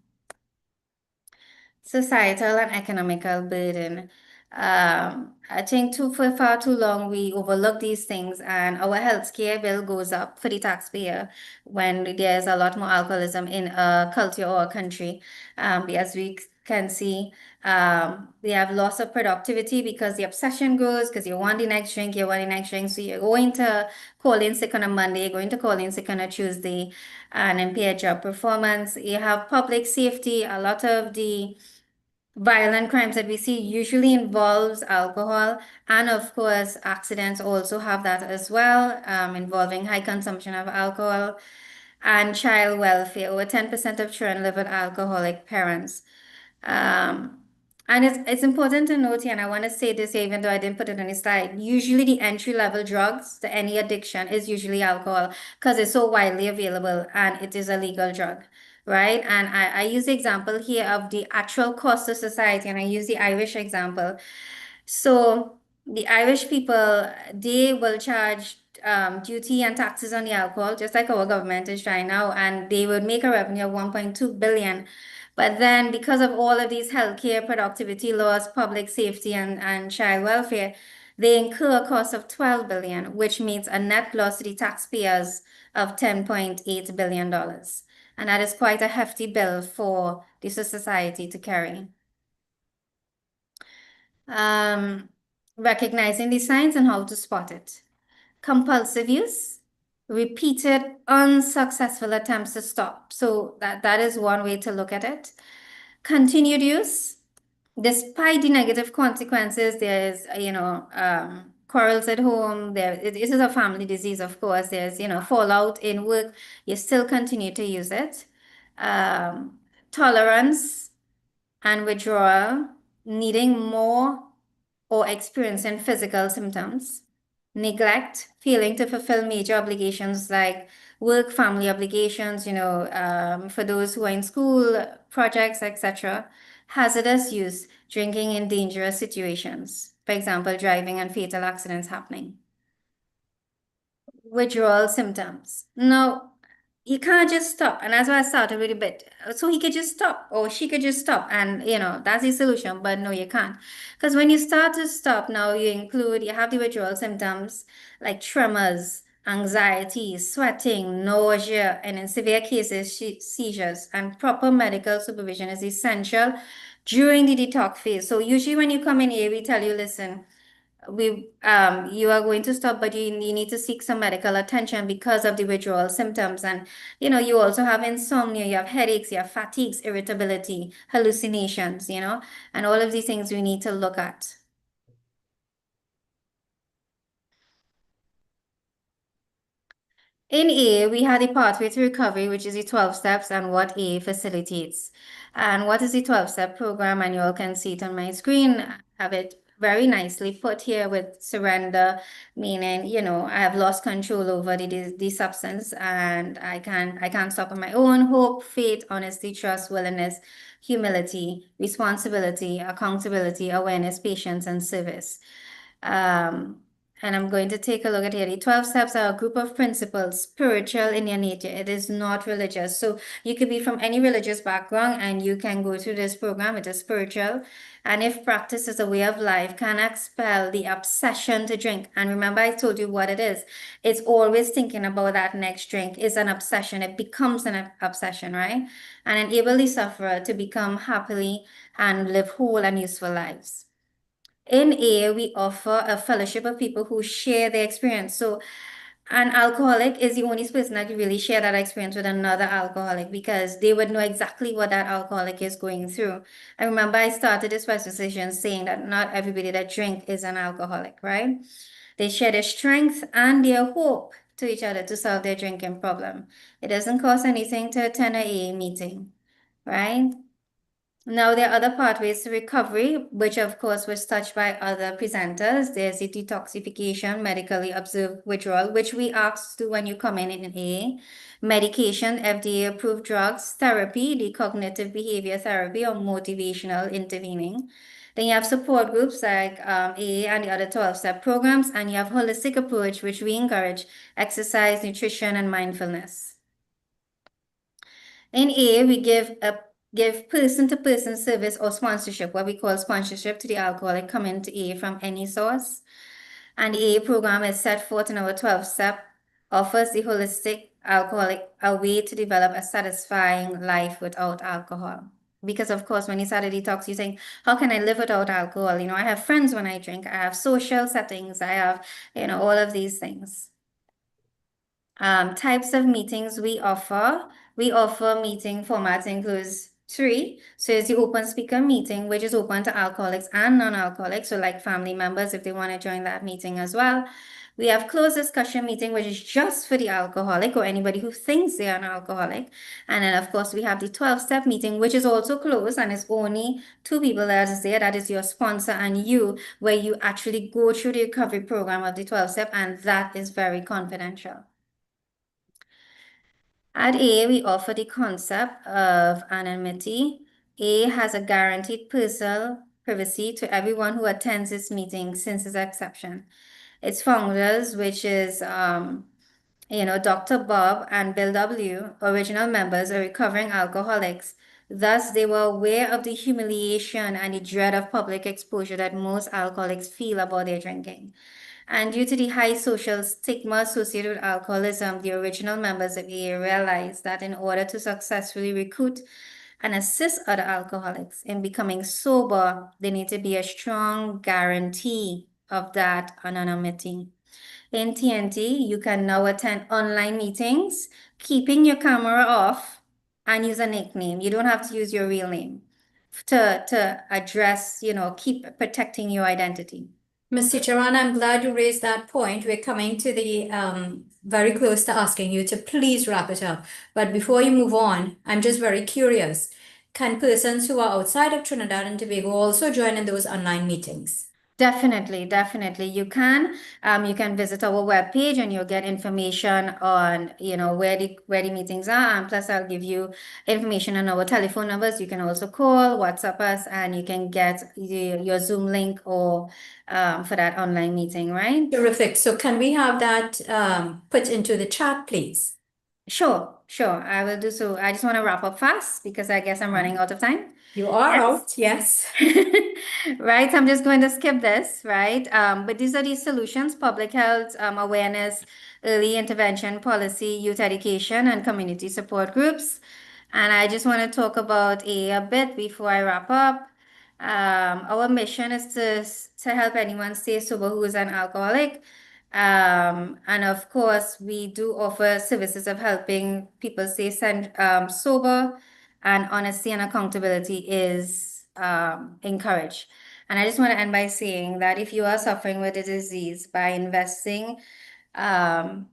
Societal and economical burden. I think for far too long we overlook these things, and our healthcare bill goes up for the taxpayer when there's a lot more alcoholism in a culture or a country. As we can see, we have loss of productivity because the obsession grows because you want the next drink, so you're going to call in sick on a Monday, you're going to call in sick on a Tuesday, and impaired job performance. You have public safety. A lot of the violent crimes that we see usually involves alcohol, and of course accidents also have that as well, involving high consumption of alcohol. And child welfare, over 10% of children live with alcoholic parents. And it's important to note here, and I want to say this even though I didn't put it on the slide, usually the entry-level drugs to any addiction is usually alcohol because it's so widely available and it is a legal drug, right? And I use the example here of the actual cost to society, and I use the Irish example. So the Irish people, they will charge duty and taxes on the alcohol, just like our government is trying now, and they would make a revenue of 1.2 billion. But then because of all of these healthcare productivity laws, public safety, and child welfare, they incur a cost of 12 billion, which means a net loss to the taxpayers of $10.8 billion. And that is quite a hefty bill for the society to carry. Recognizing the signs and how to spot it. Compulsive use, repeated unsuccessful attempts to stop. So that is one way to look at it. Continued use, despite the negative consequences, there's, quarrels at home. It is a family disease, of course. There's, fallout in work. You still continue to use it. Tolerance and withdrawal, needing more or experiencing physical symptoms. Neglect, failing to fulfill major obligations like work, family obligations, for those who are in school, projects, etc. Hazardous use, drinking in dangerous situations, for example, driving and fatal accidents happening. Withdrawal symptoms. Now, you can't just stop. And that's why I started with a bit. So he could just stop or she could just stop. And, that's the solution. But no, you can't. Because when you start to stop, now you have the withdrawal symptoms like tremors, anxiety, sweating, nausea, and in severe cases, seizures. And proper medical supervision is essential during the detox phase. So usually when you come in here, we tell you, listen, you are going to stop, but you need to seek some medical attention because of the withdrawal symptoms. And you also have insomnia, you have headaches, you have fatigues, irritability, hallucinations, and all of these things we need to look at. In A, we had the pathway to recovery, which is the 12 steps and what A facilitates. And what is the 12-step program? And you all can see it on my screen. I have it very nicely put here with surrender, meaning, I have lost control over the substance and I can't stop on my own. Hope, faith, honesty, trust, willingness, humility, responsibility, accountability, awareness, patience, and service. And I'm going to take a look at here. The 12 steps are a group of principles, spiritual in their nature. It is not religious. So you could be from any religious background and you can go through this program. It is spiritual. And if practice is a way of life, can expel the obsession to drink. And remember, I told you what it is. It's always thinking about that next drink is an obsession. It becomes an obsession, right? And enable the sufferer to become happily and live whole and useful lives. In A, we offer a fellowship of people who share their experience. So an alcoholic is the only person that can really share that experience with another alcoholic because they would know exactly what that alcoholic is going through. I remember I started this presentation saying that not everybody that drink is an alcoholic, right? They share their strength and their hope to each other to solve their drinking problem. It doesn't cost anything to attend a AA meeting, right? Now, there are other pathways to recovery, which of course was touched by other presenters. There's the detoxification, medically observed withdrawal, which we ask to when you come in AA, medication, FDA-approved drugs, therapy, the cognitive behavior therapy or motivational intervening. Then you have support groups like AA and the other 12-step programs, and you have holistic approach, which we encourage exercise, nutrition, and mindfulness. In AA, we give person-to-person service or sponsorship, what we call sponsorship to the alcoholic coming to AA from any source. And the AA program is set forth in our 12-step, offers the holistic alcoholic a way to develop a satisfying life without alcohol. Because of course, when you start a detox, you think, how can I live without alcohol? You know, I have friends when I drink, I have social settings, I have, you know, all of these things. Types of meetings we offer. We offer meeting formats includes 3. So it's the open speaker meeting, which is open to alcoholics and non-alcoholics, so like family members if they want to join that meeting as well. We have closed discussion meeting, which is just for the alcoholic or anybody who thinks they are an alcoholic. And then of course we have the 12-step meeting, which is also closed and it's only 2 people that is there. That is your sponsor and you, where you actually go through the recovery program of the 12-step, and that is very confidential. At AA, we offer the concept of anonymity. AA has a guaranteed personal privacy to everyone who attends this meeting since its inception. Its founders, which is, Dr. Bob and Bill W., original members are recovering alcoholics. Thus, they were aware of the humiliation and the dread of public exposure that most alcoholics feel about their drinking. And due to the high social stigma associated with alcoholism, the original members of AA realized that in order to successfully recruit and assist other alcoholics in becoming sober, there need to be a strong guarantee of that anonymity. In TNT, you can now attend online meetings, keeping your camera off and use a nickname. You don't have to use your real name to address, keep protecting your identity. Ms. Chicharan, I'm glad you raised that point. We're coming to the very close to asking you to please wrap it up. But before you move on, I'm just very curious. Can persons who are outside of Trinidad and Tobago also join in those online meetings? Definitely, definitely. You can visit our webpage and you'll get information on, where the meetings are. And plus I'll give you information on our telephone numbers. You can also call, WhatsApp us, and you can get your Zoom link or for that online meeting, right? Terrific. So can we have that put into the chat, please? Sure. I will do so. I just want to wrap up fast because I guess I'm running out of time. You are out, yes. Right, I'm just going to skip this, right? But these are the solutions: public health, awareness, early intervention policy, youth education, and community support groups. And I just want to talk about a bit before I wrap up. Our mission is to help anyone stay sober who is an alcoholic. And of course, we do offer services of helping people stay sober, and honesty and accountability is encouraged. And I just want to end by saying that if you are suffering with a disease, by investing, in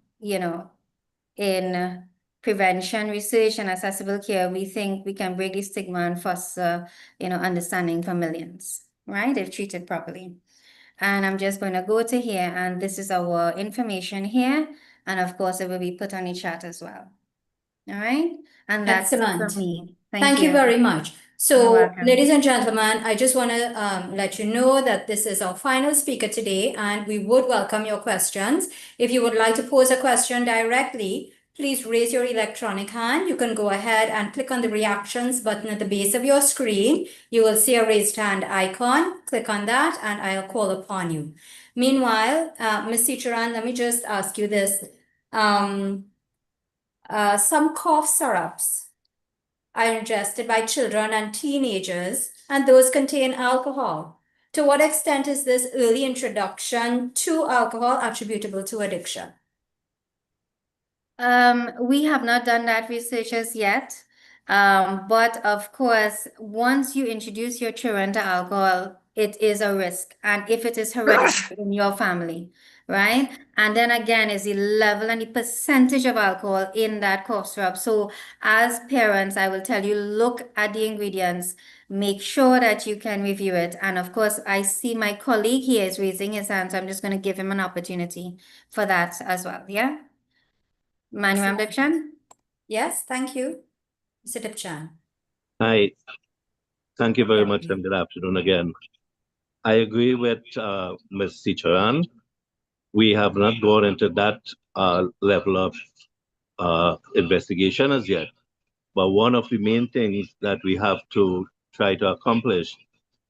prevention, research, and accessible care, we think we can break the stigma and foster, understanding for millions, right? If treated properly. And I'm just going to go to here, and this is our information here. And of course, it will be put on the chat as well. All right? And that's Excellent. from me. Thank you very much. So, welcome. ladies and gentlemen, I just want to let you know that this is our final speaker today, and we would welcome your questions. If you would like to pose a question directly, please raise your electronic hand. You can go ahead and click on the reactions button at the base of your screen. You will see a raised hand icon. Click on that, and I'll call upon you. Meanwhile, Ms. Sicharan, let me just ask you this. Some cough syrups are ingested by children and teenagers, and those contain alcohol. To what extent is this early introduction to alcohol attributable to addiction? We have not done that research as yet. But of course, once you introduce your children to alcohol, it is a risk. And if it is hereditary in your family, right? And then again, is the level and the percentage of alcohol in that cough syrup. So as parents, I will tell you, look at the ingredients, make sure that you can review it. And of course, I see my colleague here is raising his hand, so I'm just going to give him an opportunity for that as well. Yeah? Manuel Dipchan? Yes, thank you. Mr. Dipchan. Hi, thank you very Yeah. much, and good afternoon again. I agree with Ms. Sicharan. We have not gone into that level of investigation as yet. But one of the main things that we have to try to accomplish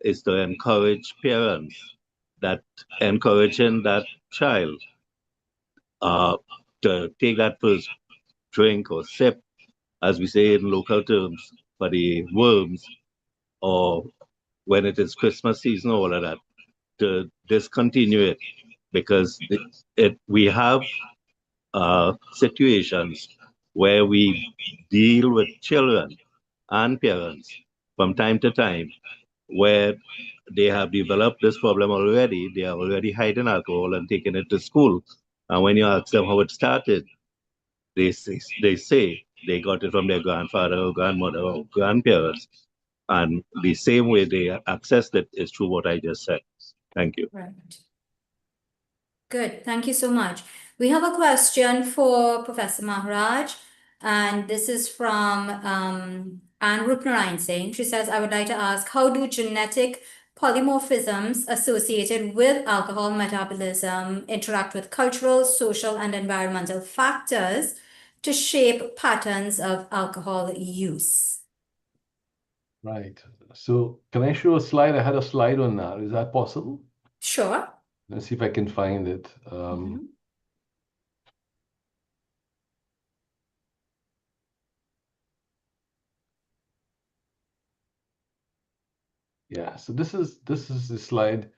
is to encourage parents that encouraging that child to take that first drink or sip, as we say in local terms, for the worms, or when it is Christmas season, all of that, to discontinue it, because we have situations where we deal with children and parents from time to time where they have developed this problem already. They are already hiding alcohol and taking it to school. And when you ask them how it started, they say they got it from their grandfather or grandmother or grandparents. And the same way they accessed it is through what I just said. Thank you. Right. Good, thank you so much. We have a question for Professor Maharaj, and this is from Anne Rupnarayan Singh. She says, I would like to ask, how do genetic polymorphisms associated with alcohol metabolism interact with cultural, social, and environmental factors to shape patterns of alcohol use? Right. So can I show a slide? I had a slide on that. Is that possible? Sure. Let's see if I can find it. Yeah, so this is the slide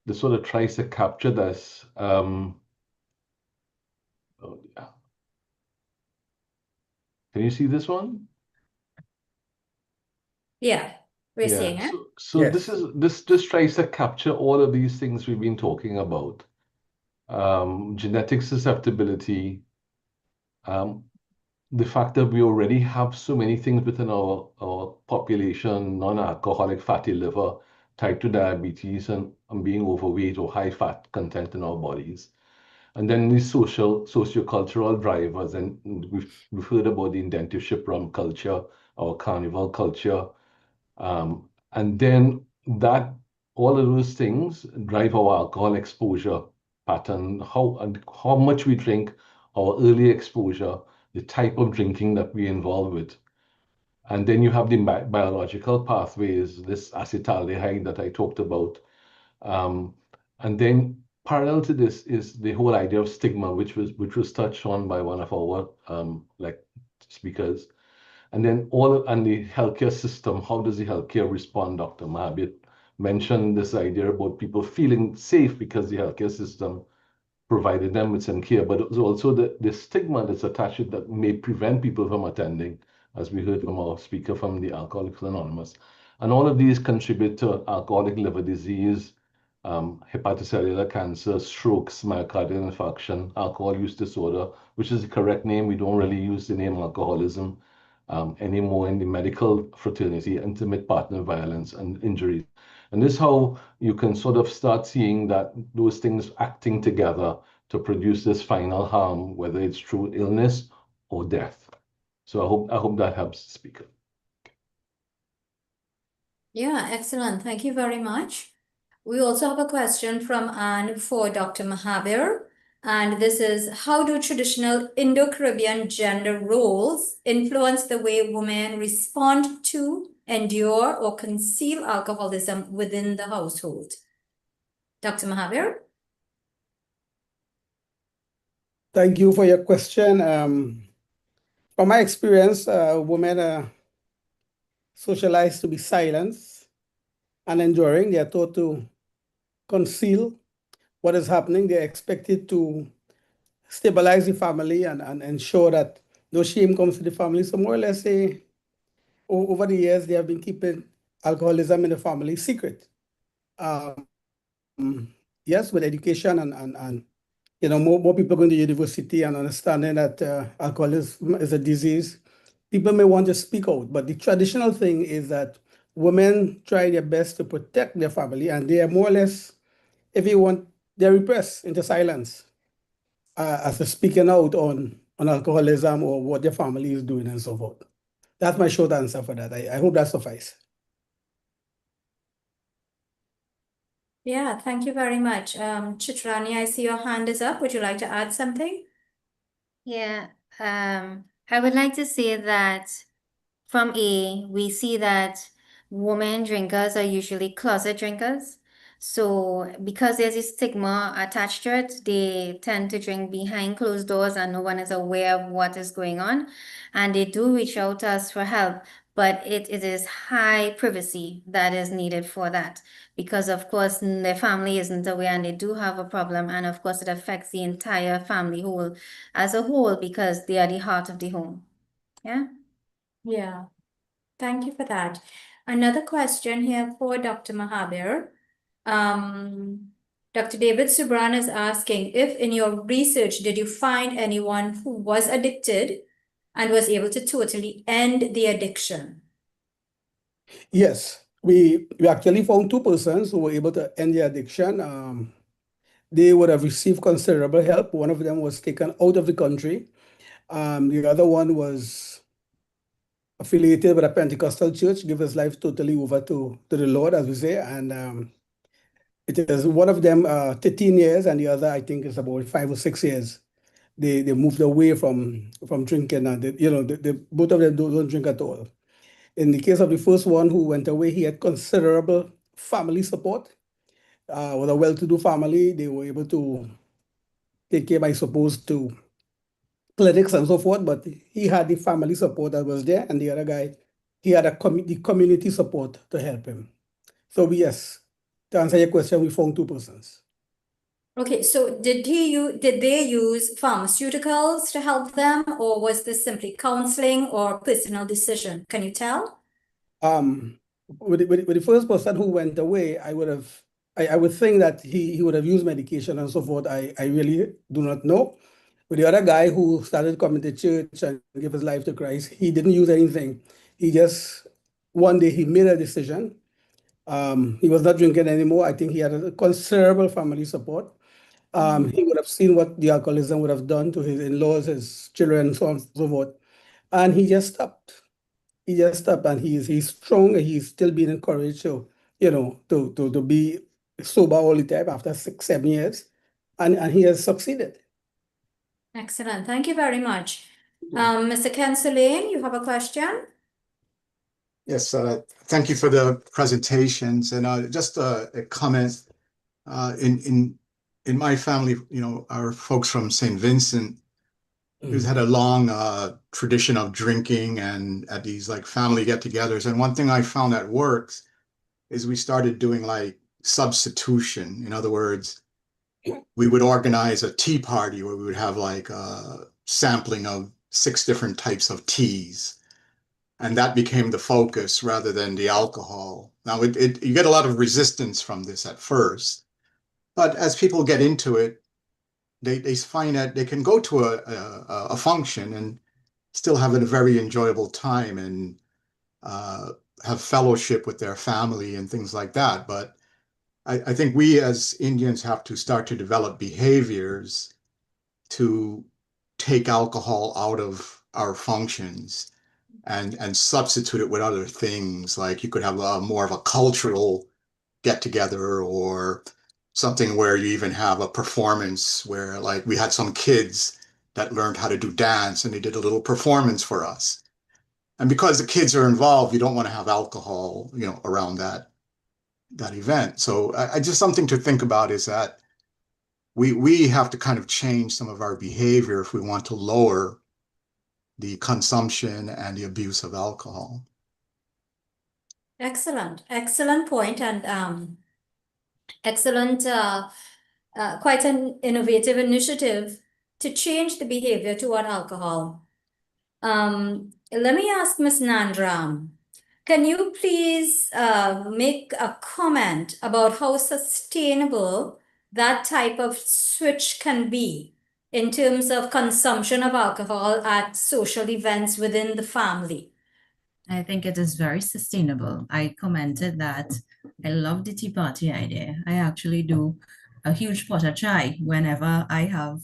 that sort of tries to capture this. Oh, yeah. Can you see this one? Yeah, we're seeing it. So Yes. this tries to capture all of these things we've been talking about. Genetic susceptibility, the fact that we already have so many things within our population, non-alcoholic fatty liver, type 2 diabetes, and being overweight or high fat content in our bodies. And then these socio-cultural drivers, and we've heard about the indentureship rum culture, our carnival culture. And then that all of those things drive our alcohol exposure pattern, how much we drink, our early exposure, the type of drinking that we involve with. And then you have the biological pathways, this acetaldehyde that I talked about. And then parallel to this is the whole idea of stigma, which was touched on by one of our speakers. And then the healthcare system, how does the healthcare respond? Dr. Mahabir mentioned this idea about people feeling safe because the healthcare system provided them with some care, but it was also the stigma that's attached that may prevent people from attending, as we heard from our speaker from the Alcoholics Anonymous. And all of these contribute to alcoholic liver disease, hepatocellular cancer, strokes, myocardial infarction, alcohol use disorder, which is the correct name. We don't really use the name alcoholism anymore in the medical fraternity, intimate partner violence and injuries. And this is how you can sort of start seeing that those things acting together to produce this final harm, whether it's through illness or death. So I hope that helps the speaker. Yeah, excellent. Thank you very much. We also have a question from Anne for Dr. Mahabir. And this is, how do traditional Indo-Caribbean gender roles influence the way women respond to, endure, or conceal alcoholism within the household? Dr. Mahabir? Thank you for your question. From my experience, women are socialized to be silent and enduring. They are taught to conceal what is happening. They're expected to stabilize the family and ensure that no shame comes to the family. So more or less, over the years, they have been keeping alcoholism in the family secret. Yes, with education and more people going to university and understanding that alcoholism is a disease, people may want to speak out. But the traditional thing is that women try their best to protect their family, and they are more or less, if you want, they're repressed into silence as to speaking out on alcoholism or what their family is doing and so forth. That's my short answer for that. I hope that suffices. Yeah, thank you very much. Chitrani, I see your hand is up. Would you like to add something? Yeah, I would like to say that from we see that women drinkers are usually closet drinkers. So because there's a stigma attached to it, they tend to drink behind closed doors and no one is aware of what is going on. And they do reach out to us for help, but it is high privacy that is needed for that. Because of course their family isn't aware and they do have a problem. And of course it affects the entire family whole as a whole because they are the heart of the home. Yeah. Yeah, thank you for that. Another question here for Dr. Mahabir. Dr. David Subran is asking if in your research, did you find anyone who was addicted and was able to totally end the addiction? Yes, we actually found two persons who were able to end the addiction. They would have received considerable help. One of them was taken out of the country. The other one was affiliated with a Pentecostal church, give his life totally over to the Lord, as we say. And it is one of them 13 years, and the other, I think, is about 5 or 6 years. They moved away from drinking, and both of them don't drink at all. In the case of the first one who went away, he had considerable family support. With a well-to-do family, they were able to take him, I suppose, to clinics and so forth, but he had the family support that was there, and the other guy, he had the community support to help him. So yes, to answer your question, we found two persons. Okay, so did they use pharmaceuticals to help them, or was this simply counseling or personal decision? Can you tell? With the first person who went away, I would think that he would have used medication and so forth. I really do not know. With the other guy who started coming to church and give his life to Christ, he didn't use anything. He just, one day he made a decision. He was not drinking anymore. I think he had a considerable family support. He would have seen what the alcoholism would have done to his in-laws, his children, so on and so forth. And he just stopped. He just stopped, and he's strong, and he's still being encouraged to, to be sober all the time after 6, 7 years. And he has succeeded. Excellent. Thank you very much. Mr. Ken Solane, you have a question? Yes, thank you for the presentations. And just a comment, in my family, our folks from St. Vincent, who's had a long tradition of drinking and at these like family get-togethers. And one thing I found that works is we started doing like substitution. In other words, we would organize a tea party where we would have like a sampling of 6 different types of teas. And that became the focus rather than the alcohol. Now, you get a lot of resistance from this at first, but as people get into it, they find that they can go to a function and still have a very enjoyable time and have fellowship with their family and things like that. But I think we as Indians have to start to develop behaviors to take alcohol out of our functions. and substitute it with other things. Like you could have more of a cultural get together, or something where you even have a performance where, like, we had some kids that learned how to do dance and they did a little performance for us. And because the kids are involved, you don't want to have alcohol, around that event. So I just something to think about is that we have to kind of change some of our behavior if we want to lower the consumption and the abuse of alcohol. Excellent, excellent point, and excellent, quite an innovative initiative to change the behavior toward alcohol. Let me ask Ms. Nandram, can you please make a comment about how sustainable that type of switch can be in terms of consumption of alcohol at social events within the family? I think it is very sustainable. I commented that I love the tea party idea. I actually do a huge pot of chai whenever I have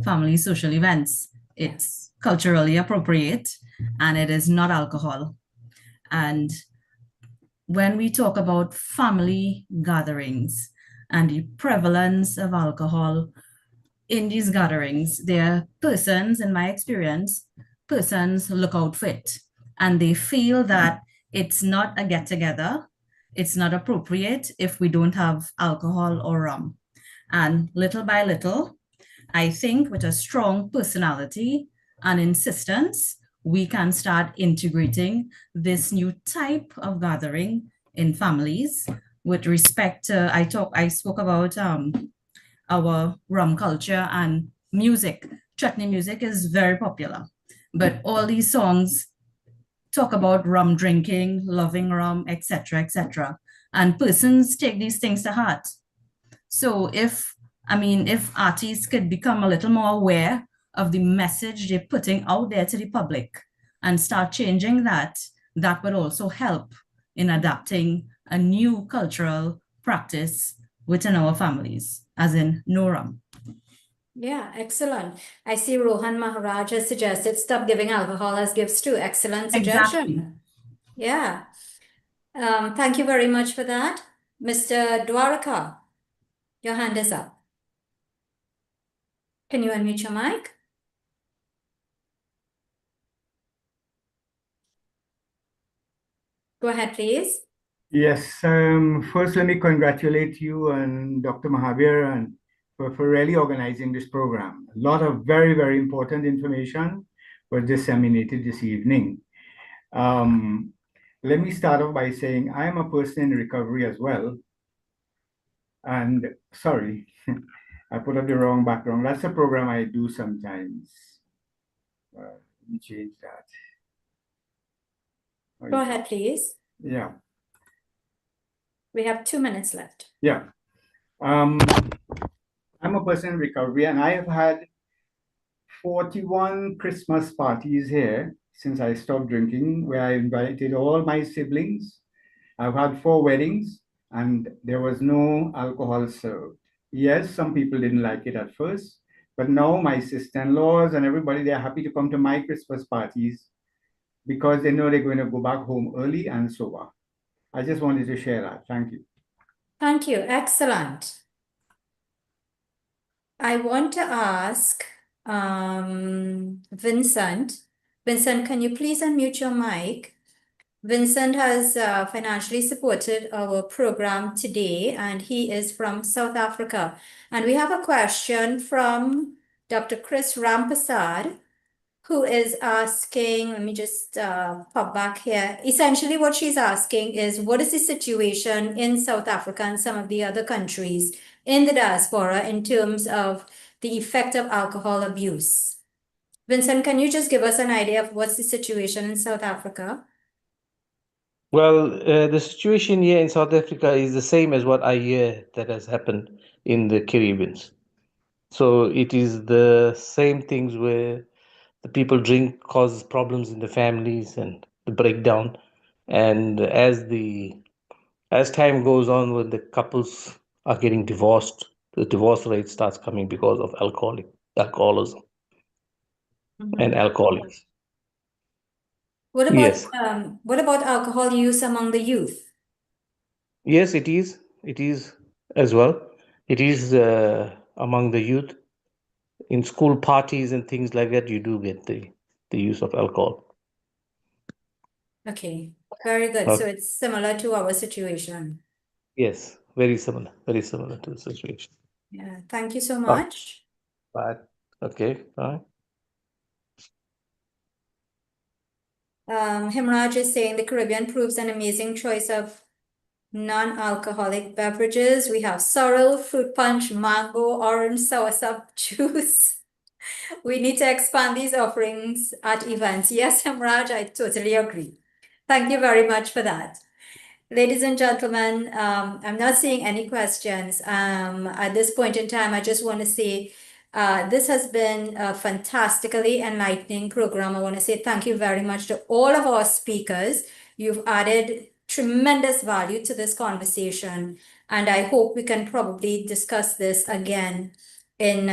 family social events. It's culturally appropriate and it is not alcohol. And when we talk about family gatherings and the prevalence of alcohol in these gatherings, there are persons, in my experience, persons look out for it and they feel that it's not a get together, it's not appropriate if we don't have alcohol or rum. And little by little, I think with a strong personality and insistence, we can start integrating this new type of gathering in families with respect to, I spoke about our rum culture and music. Chutney music is very popular, but all these songs talk about rum drinking, loving rum, etc., etc. And persons take these things to heart. So if artists could become a little more aware of the message they're putting out there to the public and start changing that, that would also help in adapting a new cultural practice within our families, as in no rum. Yeah, excellent. I see Rohan Maharaj has suggested stop giving alcohol as gifts too. Excellent suggestion. Exactly. Yeah. Thank you very much for that. Mr. Dwaraka, your hand is up. Can you unmute your mic? Go ahead, please. Yes, first let me congratulate you and Dr. Mahavir and for really organizing this program. A lot of very, very important information was disseminated this evening. Let me start off by saying I am a person in recovery as well. And sorry, I put up the wrong background. That's a program I do sometimes. Let me change that. Go ahead, please. Yeah. We have 2 minutes left. Yeah. I'm a person in recovery and I have had 41 Christmas parties here since I stopped drinking, where I invited all my siblings. I've had 4 weddings and there was no alcohol served. Yes, some people didn't like it at first, but now my sister-in-laws and everybody, they're happy to come to my Christmas parties because they know they're going to go back home early and sober. I just wanted to share that. Thank you. Thank you. Excellent. I want to ask Vincent. Vincent, can you please unmute your mic? Vincent has financially supported our program today, and he is from South Africa. And we have a question from Dr. Chris Rampasad, who is asking, let me just pop back here. Essentially, what she's asking is, what is the situation in South Africa and some of the other countries in the diaspora in terms of the effect of alcohol abuse? Vincent, can you just give us an idea of what's the situation in South Africa? Well, the situation here in South Africa is the same as what I hear that has happened in the Caribbean. So it is the same things where the people drink causes problems in the families and the breakdown. And as time goes on, when the couples are getting divorced, the divorce rate starts coming because of alcoholism and alcoholics. What Yes. about alcohol use among the youth? Yes, it is. It is as well. It is among the youth in school parties and things like that. You do get the use of alcohol. Okay, very good. So it's similar to our situation. Yes, very similar to the situation. Yeah, thank you so much. But okay, fine. Himraj is saying the Caribbean proves an amazing choice of non-alcoholic beverages. We have sorrel, fruit punch, mango, orange, soursop juice. We need to expand these offerings at events. Yes, Himraj, I totally agree. Thank you very much for that. Ladies and gentlemen, I'm not seeing any questions. At this point in time, I just want to say this has been a fantastically enlightening program. I want to say thank you very much to all of our speakers. You've added tremendous value to this conversation, and I hope we can probably discuss this again in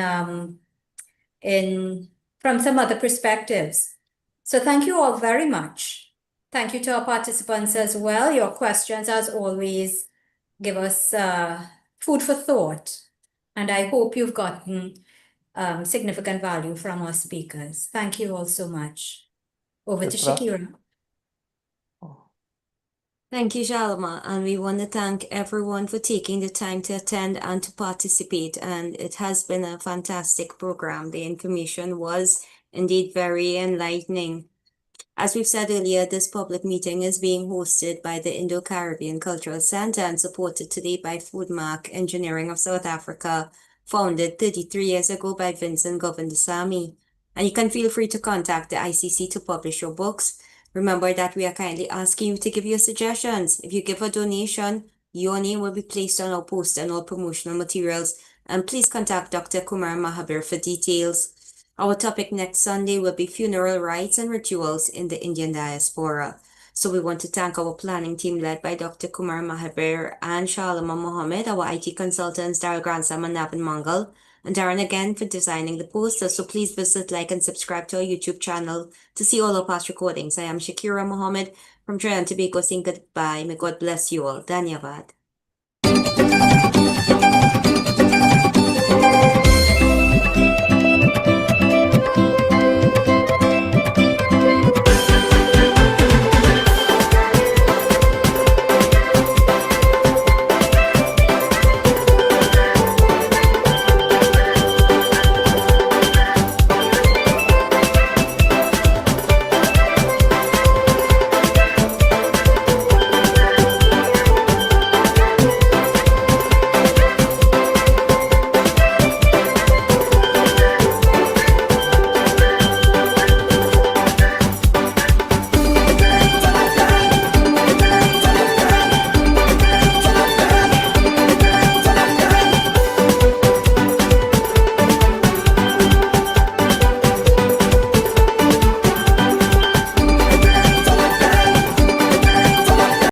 from some other perspectives. So thank you all very much. Thank you to our participants as well. Your questions, as always, give us food for thought. And I hope you've gotten significant value from our speakers. Thank you all so much. Over to Shakira. Thank you, Shalama, and we want to thank everyone for taking the time to attend and to participate. And it has been a fantastic program. The information was indeed very enlightening. As we've said earlier, this public meeting is being hosted by the Indo-Caribbean Cultural Center and supported today by Foodmark Engineering of South Africa, founded 33 years ago by Vincent Govindasamy. And you can feel free to contact the ICC to publish your books. Remember that we are kindly asking you to give your suggestions. If you give a donation, your name will be placed on our poster and all promotional materials. And please contact Dr. Kumar Mahabir for details. Our topic next Sunday will be funeral rites and rituals in the Indian diaspora. So we want to thank our planning team led by Dr. Kumar Mahabir and Shalama Mohammed, our IT consultants, Daryl Grantham and Navin Mangal, and Darren again for designing the poster. So please visit, like, and subscribe to our YouTube channel to see all our past recordings. I am Shakira Mohammed from Trinidad and Tobago saying goodbye. May God bless you all. Dhanyavad.